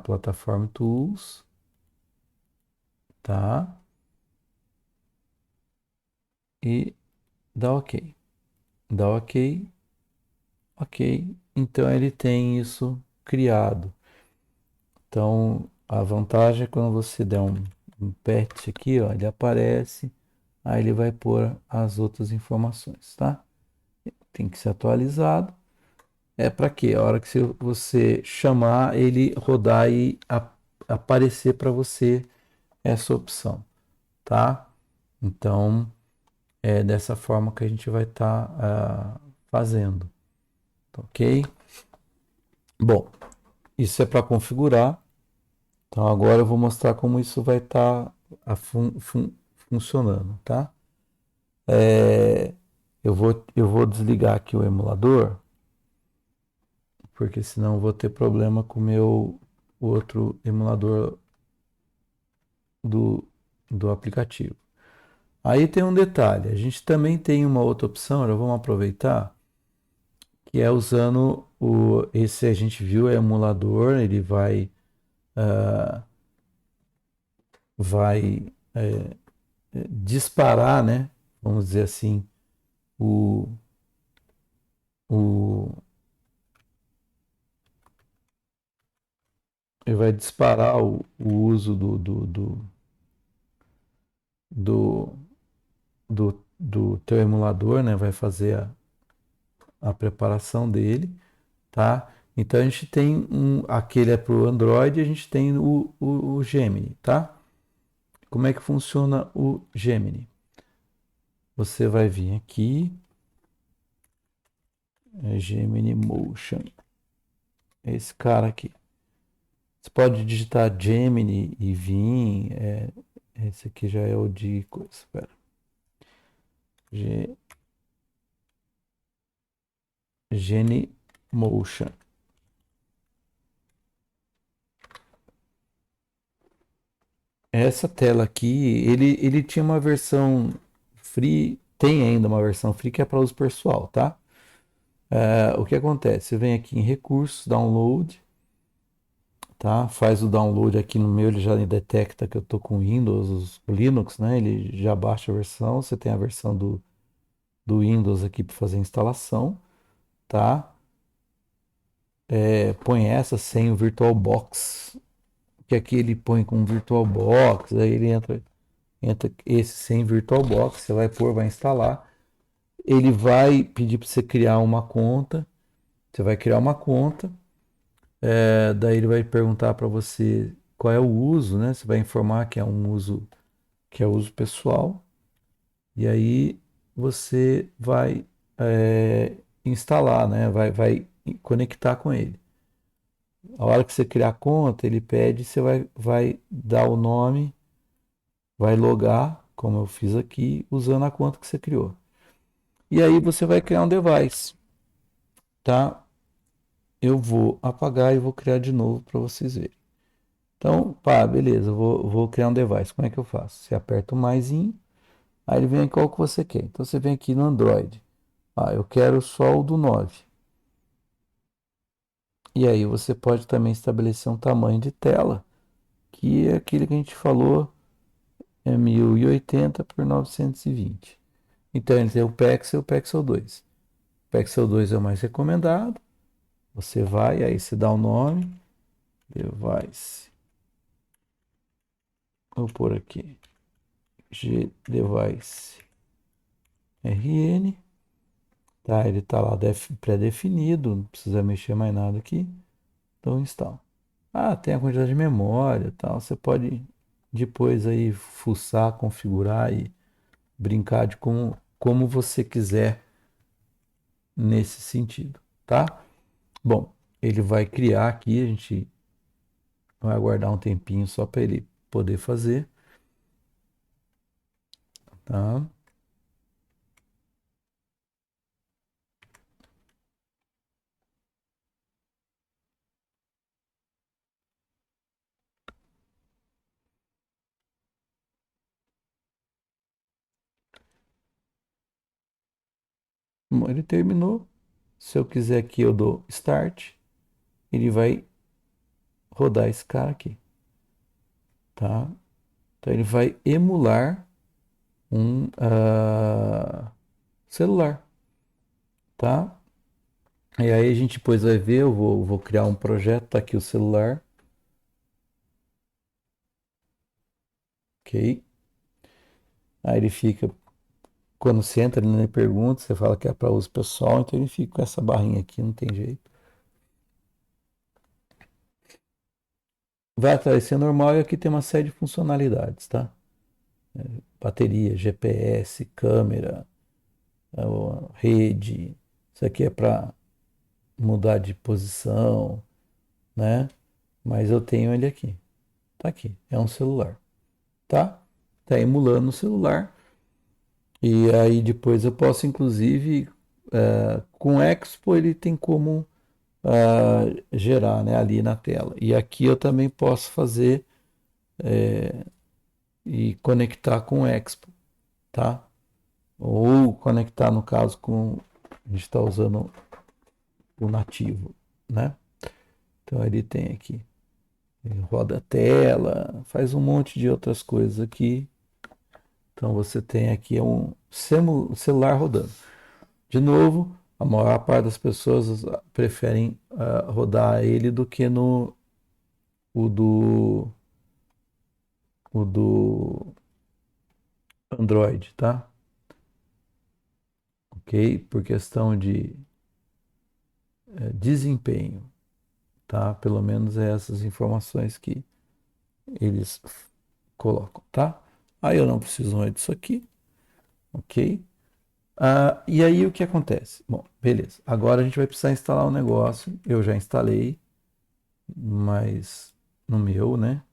Platform Tools, tá? E dá OK. Dá OK, OK. Então ele tem isso criado. Então a vantagem é quando você der um pet aqui, ó, ele aparece, aí ele vai pôr as outras informações, tá? Tem que ser atualizado. É para quê? A hora que você chamar, ele rodar e aparecer para você essa opção, tá? Então é dessa forma que a gente vai estar fazendo, tá ok? Bom, isso é para configurar. Então agora eu vou mostrar como isso vai estar funcionando, tá? Eu vou desligar aqui o emulador, porque senão eu vou ter problema com o meu outro emulador do, do aplicativo. Aí tem um detalhe, a gente também tem uma outra opção, agora vamos aproveitar, que é usando esse a gente viu é emulador, ele ah, vai disparar, né? Vamos dizer assim, o, o, ele vai disparar o uso do, do teu emulador, né? Vai fazer a preparação dele, tá? Então a gente tem aquele é para o Android, a gente tem o Gemini, tá? Como é que funciona o Gemini? Você vai vir aqui, Gemini Motion, esse cara aqui. Você pode digitar Gemini e vir, esse aqui já é o de coisa, espera. Geni Motion. Essa tela aqui, ele tinha uma versão free, tem ainda uma versão free que é para uso pessoal, tá? O que acontece? Você vem aqui em recursos, download, tá? Faz o download aqui no meu, ele já detecta que eu tô com Windows, o Linux, né? Ele já baixa a versão, você tem a versão do Windows aqui para fazer a instalação, tá? Põe essa sem o VirtualBox, que aqui ele põe com o VirtualBox, aí ele entra esse sem VirtualBox, você vai pôr, vai instalar. Ele vai pedir para você criar uma conta. Você vai criar uma conta. Daí ele vai perguntar para você qual é o uso, né? Você vai informar que é uso pessoal. E aí você vai instalar, né? Vai conectar com ele. A hora que você criar a conta, ele pede, você vai dar o nome, vai logar, como eu fiz aqui, usando a conta que você criou. E aí você vai criar um device, tá? Eu vou apagar e vou criar de novo para vocês verem. Então, pá, beleza, eu vou criar um device. Como é que eu faço? Você aperta o maisinho, aí ele vem qual que você quer. Então você vem aqui no Android. Ah, eu quero só o do 9. E aí você pode também estabelecer um tamanho de tela, que é aquele que a gente falou, é 1080 por 920. Então ele tem o Pixel e o Pixel 2. O Pixel 2 é o mais recomendado. Você vai, aí você dá o nome, device. Vou pôr aqui. G-Device RN. Tá, ele tá lá pré-definido, não precisa mexer mais nada aqui. Então instala. Ah, tem a quantidade de memória e tal. Você pode depois aí fuçar, configurar e brincar de como você quiser nesse sentido, tá? Bom, ele vai criar aqui, a gente vai aguardar um tempinho só para ele poder fazer, tá? Bom, ele terminou. Se eu quiser aqui, eu dou Start. Ele vai rodar esse cara aqui, tá? Então ele vai emular um celular, tá? E aí a gente depois vai ver, eu vou criar um projeto, tá aqui o celular, ok? Aí ele fica, quando você entra ali na pergunta, você fala que é para uso pessoal, então ele fica com essa barrinha aqui, não tem jeito. Vai aparecer normal e aqui tem uma série de funcionalidades, tá? Bateria, GPS, câmera, rede. Isso aqui é para mudar de posição, né? Mas eu tenho ele aqui. Tá aqui. É um celular, tá? Tá emulando o celular. E aí depois eu posso, inclusive, com Expo ele tem como gerar, né, ali na tela. E aqui eu também posso fazer e conectar com o Expo, tá? Ou conectar, no caso, com. A gente está usando o nativo, né? Então ele tem aqui. Ele roda a tela, faz um monte de outras coisas aqui. Então você tem aqui um celular rodando. De novo, a maior parte das pessoas preferem rodar ele do que no o do, o do Android, tá? Ok? Por questão de desempenho, tá? Pelo menos é essas informações que eles colocam, tá? Aí eu não preciso mais disso aqui, ok? E aí o que acontece? Bom, beleza. Agora a gente vai precisar instalar um negócio. Eu já instalei, mas no meu, né?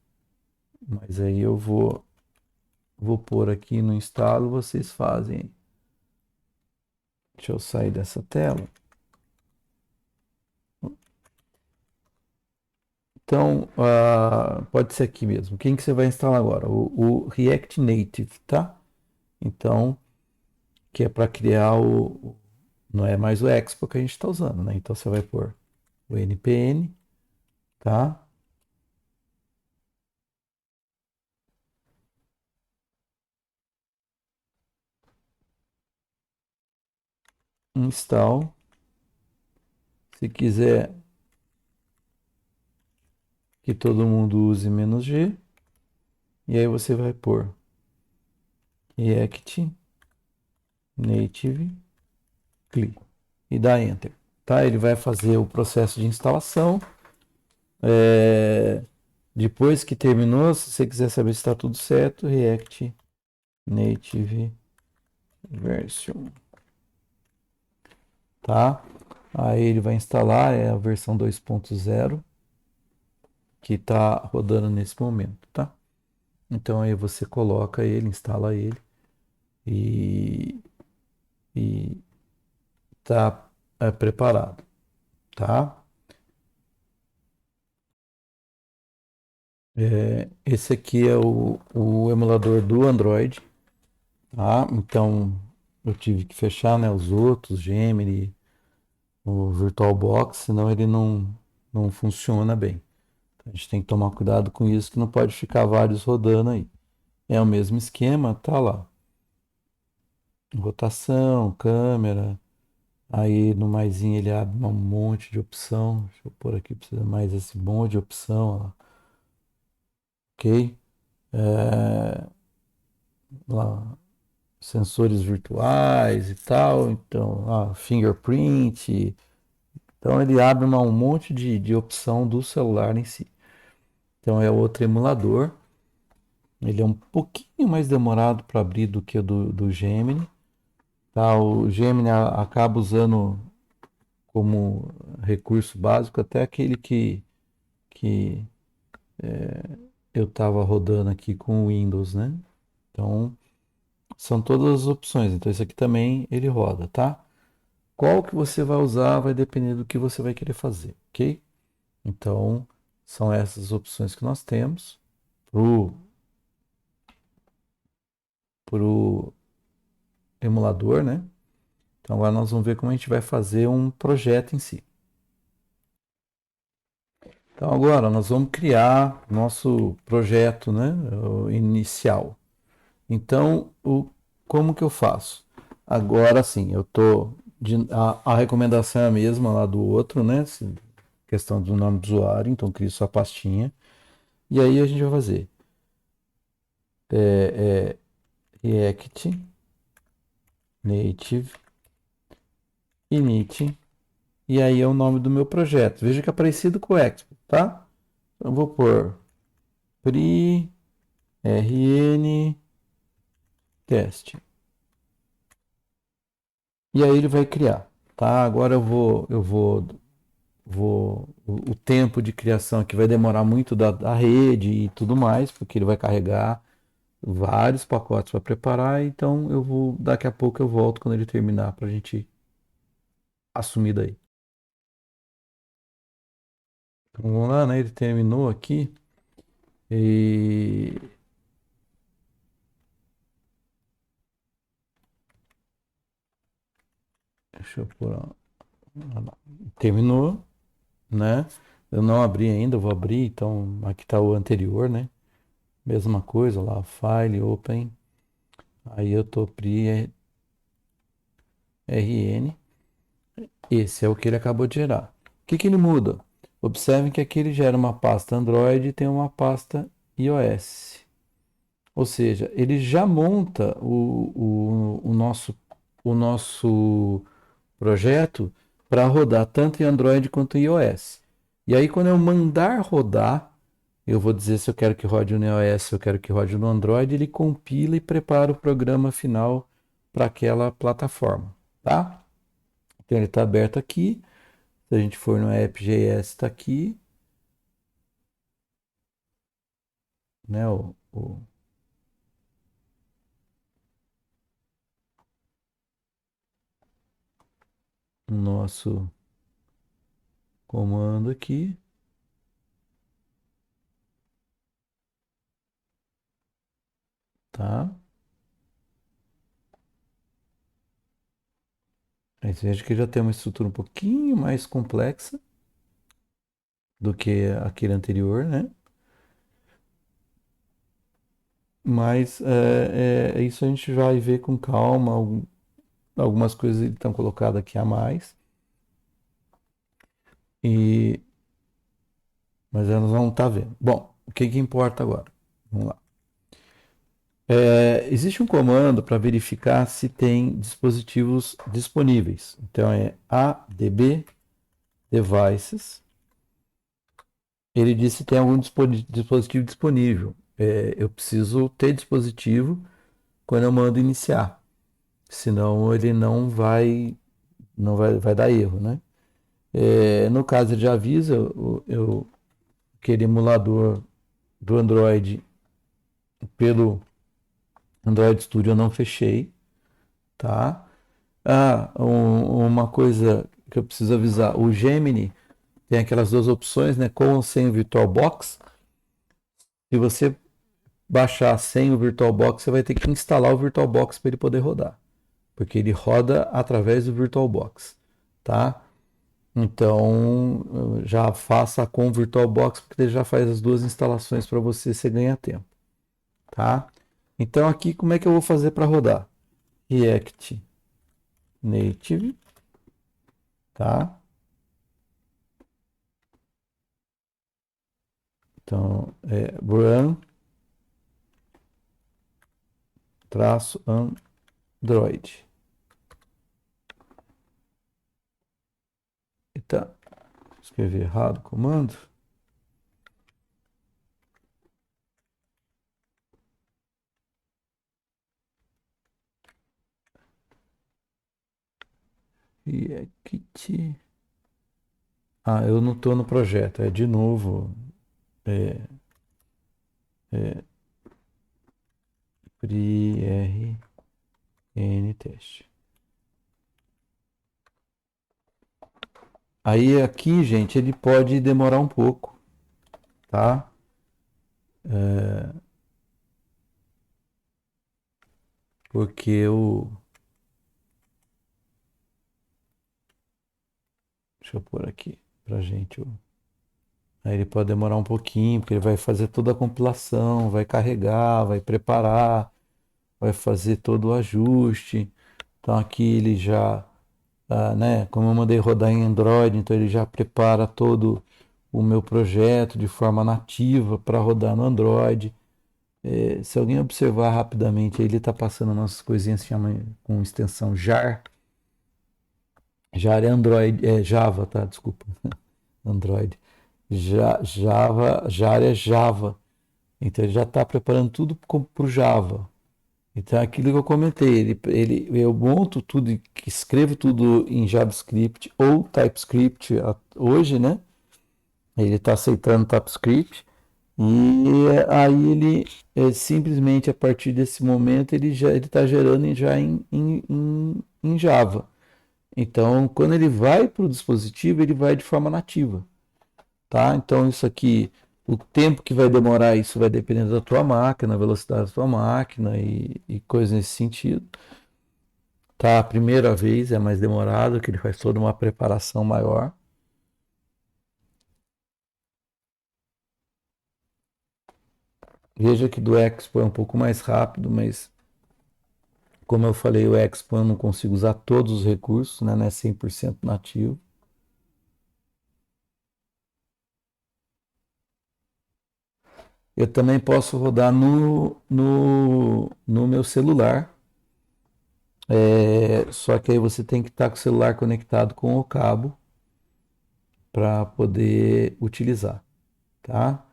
Mas aí eu vou pôr aqui no instalo, vocês fazem. Deixa eu sair dessa tela. Então, pode ser aqui mesmo. Quem que você vai instalar agora? O React Native, tá? Então, que é para criar não é mais o Expo que a gente está usando, né? Então você vai pôr o npm, tá? Install. Se quiser que todo mundo use "-g", e aí você vai pôr React Native CLI e dá Enter, tá? Ele vai fazer o processo de instalação. Depois que terminou, se você quiser saber se está tudo certo, React Native Version, tá? Aí ele vai instalar, a versão 2.0 que está rodando nesse momento, tá? Então aí você coloca ele, instala ele e, e tá preparado, tá? Esse aqui é o emulador do Android, tá? Então eu tive que fechar, né, os outros, Gemini, o VirtualBox, senão ele não funciona bem. Então, a gente tem que tomar cuidado com isso, que não pode ficar vários rodando aí. É o mesmo esquema, tá lá. Rotação, câmera. Aí no maisinho ele abre um monte de opção. Deixa eu pôr aqui para você mais esse monte de opção, ó. Ok? É, lá, sensores virtuais e tal. Então, fingerprint. Então ele abre um monte de opção do celular em si. Então é outro emulador. Ele é um pouquinho mais demorado para abrir do que o do Gemini. Tá? O Gemini acaba usando como recurso básico até aquele que eu estava rodando aqui com o Windows, né? Então são todas as opções. Então esse aqui também ele roda, tá? Qual que você vai usar vai depender do que você vai querer fazer, ok? Então são essas opções que nós temos pro pro emulador, né? Então agora nós vamos ver como a gente vai fazer um projeto em si. Então agora nós vamos criar nosso projeto, né, o inicial. Então, como que eu faço? Agora sim, a recomendação é a mesma lá do outro, né? Questão do nome do usuário, então crie sua pastinha. E aí a gente vai fazer React Native init. E aí é o nome do meu projeto. Veja que é parecido com o Expo, tá? Então, eu vou pôr rn teste. E aí ele vai criar, tá? Agora o tempo de criação aqui vai demorar muito da rede e tudo mais, porque ele vai carregar vários pacotes para preparar, então eu vou, daqui a pouco eu volto quando ele terminar para a gente assumir daí. Então, vamos lá, né? Ele terminou aqui e deixa eu pôr, terminou, né? Eu não abri ainda, eu vou abrir, então aqui está o anterior, né? Mesma coisa lá, File, Open. Aí eu tô pri RN. Esse é o que ele acabou de gerar. O que que ele muda? Observem que aqui ele gera uma pasta Android e tem uma pasta iOS. Ou seja, ele já monta o nosso projeto para rodar tanto em Android quanto em iOS. E aí, quando eu mandar rodar, eu vou dizer se eu quero que rode no iOS, se eu quero que rode no Android, ele compila e prepara o programa final para aquela plataforma, tá? Então ele está aberto aqui. Se a gente for no app.js, está aqui, né? O nosso comando aqui, tá? Aí você veja que já tem uma estrutura um pouquinho mais complexa do que aquele anterior, né? Mas isso a gente vai ver com calma. Algumas coisas estão colocadas aqui a mais. E, mas elas não estão vendo. Bom, o que que importa agora? Vamos lá. Existe um comando para verificar se tem dispositivos disponíveis. Então é adb devices. Ele diz se tem algum dispositivo disponível. Eu preciso ter dispositivo quando eu mando iniciar. Senão ele não vai dar erro, né? No caso, ele já avisa aquele emulador do Android pelo Android Studio eu não fechei, tá? Uma coisa que eu preciso avisar, o Gemini tem aquelas duas opções, né? Com ou sem o VirtualBox. Se você baixar sem o VirtualBox, você vai ter que instalar o VirtualBox para ele poder rodar, porque ele roda através do VirtualBox, tá? Então, já faça com o VirtualBox, porque ele já faz as duas instalações para você ganha tempo, tá? Então, aqui, como é que eu vou fazer para rodar? React Native, tá? Então, run traço Android. Então, escrevi errado o comando. React. Eu não estou no projeto, é de novo. É, é, PRN teste. Aí aqui, gente, ele pode demorar um pouco, tá? Porque deixa eu pôr aqui pra gente. Aí ele pode demorar um pouquinho, porque ele vai fazer toda a compilação, vai carregar, vai preparar, vai fazer todo o ajuste. Então aqui ele já, né? Como eu mandei rodar em Android, então ele já prepara todo o meu projeto de forma nativa para rodar no Android. Se alguém observar rapidamente, aí ele está passando nossas coisinhas que chama com extensão JAR. JAR é Android, é Java, tá? Desculpa. Android. Java, JAR é Java. Então ele já está preparando tudo para o Java. Então é aquilo que eu comentei, eu monto tudo, escrevo tudo em JavaScript ou TypeScript hoje, né? Ele está aceitando TypeScript. E aí ele simplesmente a partir desse momento ele está gerando em Java. Então, quando ele vai para o dispositivo, ele vai de forma nativa, tá? Então, isso aqui, o tempo que vai demorar, isso vai depender da tua máquina, a velocidade da tua máquina e coisas nesse sentido. Tá? A primeira vez é mais demorado, que ele faz toda uma preparação maior. Veja que do Expo é um pouco mais rápido, mas como eu falei, o Expo eu não consigo usar todos os recursos, né? Não é 100% nativo. Eu também posso rodar no meu celular, só que aí você tem que estar com o celular conectado com o cabo para poder utilizar, tá?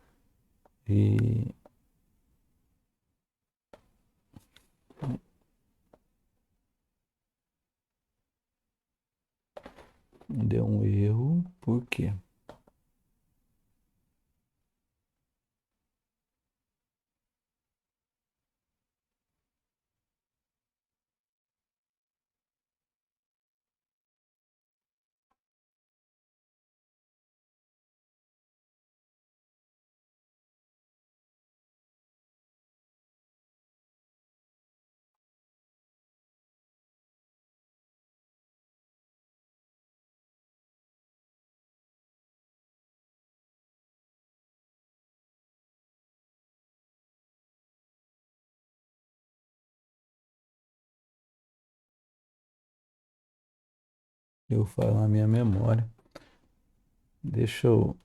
E deu um erro, por quê? Eu falo na minha memória. Deixa eu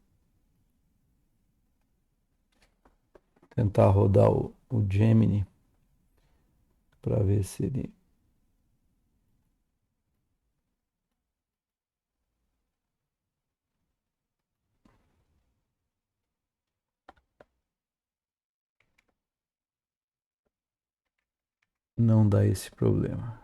tentar rodar o Gemini para ver se ele não dá esse problema.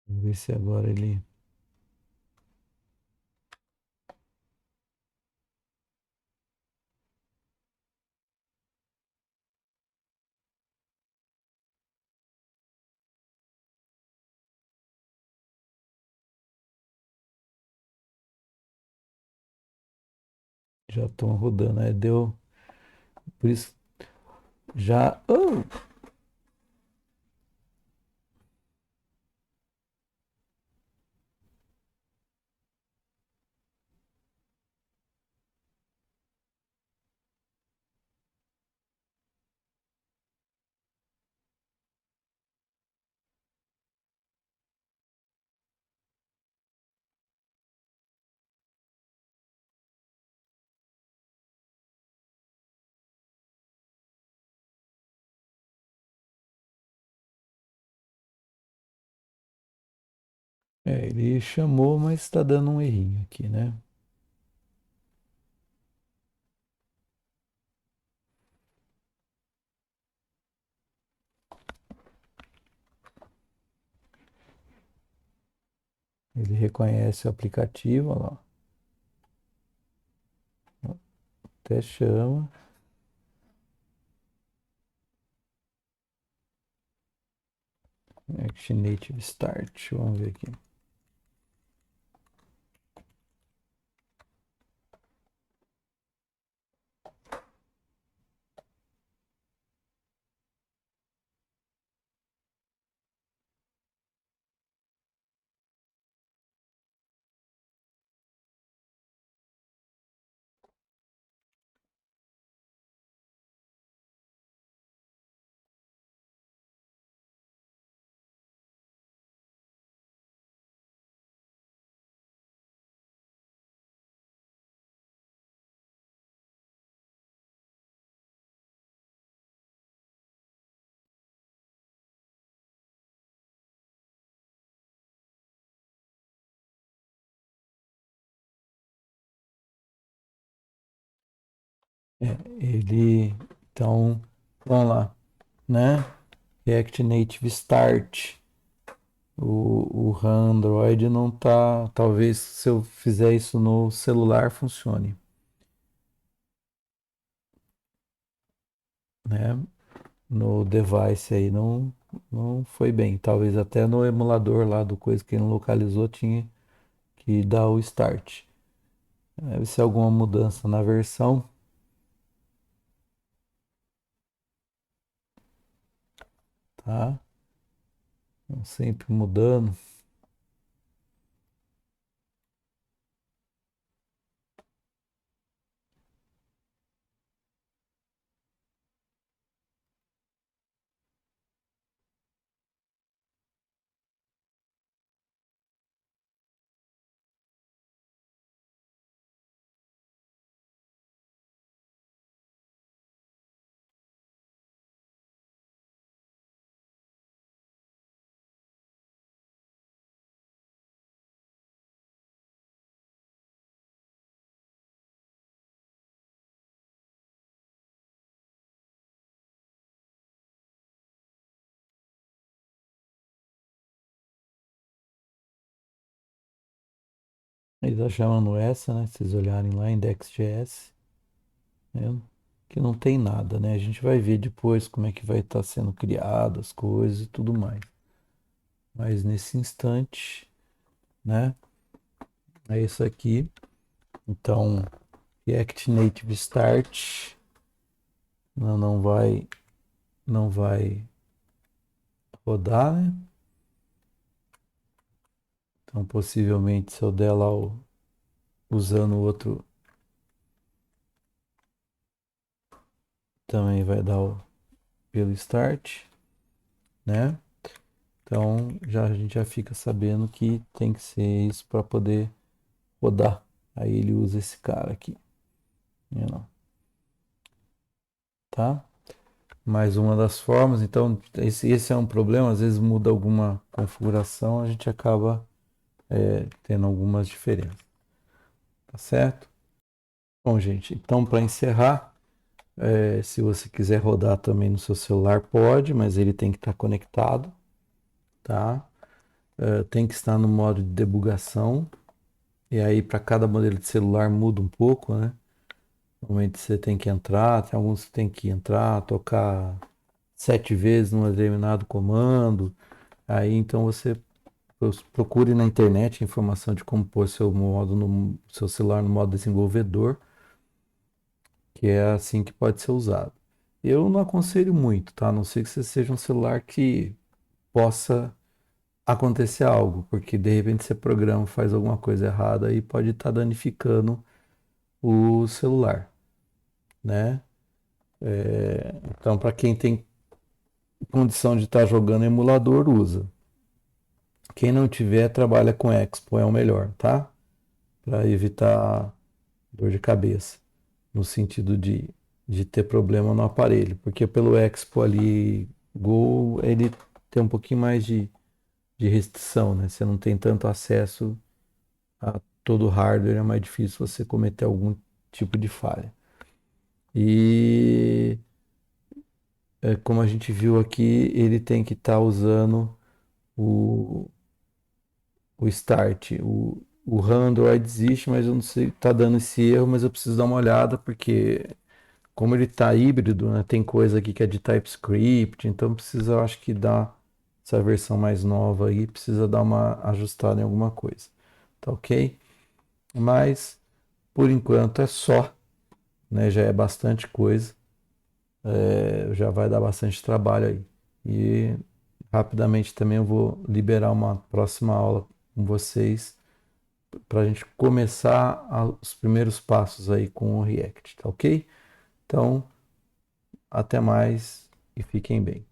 Vamos ver se agora ele já estão rodando. Aí deu. Por isso já. Oh! Ele chamou, mas está dando um errinho aqui, né? Ele reconhece o aplicativo, olha lá. Até chama. React Native Start. Vamos ver aqui. Ele, então, vamos lá, né? React Native Start. O Android não tá. Talvez se eu fizer isso no celular funcione, né? No device aí não foi bem. Talvez até no emulador lá do coisa que não localizou tinha que dar o start. Deve ser alguma mudança na versão, tá? Sempre mudando. Ele tá chamando essa, né? Se vocês olharem lá, index.js, né? Que não tem nada, né? A gente vai ver depois como é que vai estar sendo criado as coisas e tudo mais. Mas nesse instante, né? É isso aqui. Então, React Native Start não vai rodar, né? Então, possivelmente, se eu der lá usando o outro, também vai dar pelo Start, né? Então, a gente já fica sabendo que tem que ser isso para poder rodar. Aí ele usa esse cara aqui, né, não, tá? Mais uma das formas. Então, esse é um problema. Às vezes muda alguma configuração, a gente acaba tendo algumas diferenças, tá certo? Bom, gente, então para encerrar, se você quiser rodar também no seu celular, pode, mas ele tem que estar conectado, tá? Tem que estar no modo de debugação, e aí para cada modelo de celular muda um pouco, né? Normalmente você tem que entrar, tem alguns que tem que entrar, tocar 7 vezes num determinado comando, aí então você procure na internet a informação de como pôr seu celular no modo desenvolvedor, que é assim que pode ser usado. Eu não aconselho muito, tá? A não ser que você seja um celular que possa acontecer algo, porque de repente você programa, faz alguma coisa errada e pode estar danificando o celular, né? Então, para quem tem condição de estar jogando emulador, usa. Quem não tiver, trabalha com Expo, é o melhor, tá? Para evitar dor de cabeça, no sentido de ter problema no aparelho, porque pelo Expo ali, Go, ele tem um pouquinho mais de restrição, né? Você não tem tanto acesso a todo o hardware, é mais difícil você cometer algum tipo de falha. E como a gente viu aqui, ele tem que estar usando o, o Start. O Android existe, mas eu não sei, tá dando esse erro, mas eu preciso dar uma olhada, porque como ele tá híbrido, né, tem coisa aqui que é de TypeScript, então precisa, eu acho que dar essa versão mais nova aí precisa dar uma ajustada em alguma coisa, tá ok? Mas por enquanto é só, né? Já é bastante coisa, já vai dar bastante trabalho aí. E rapidamente também eu vou liberar uma próxima aula com vocês para a gente começar os primeiros passos aí com o React, tá ok? Então, até mais e fiquem bem.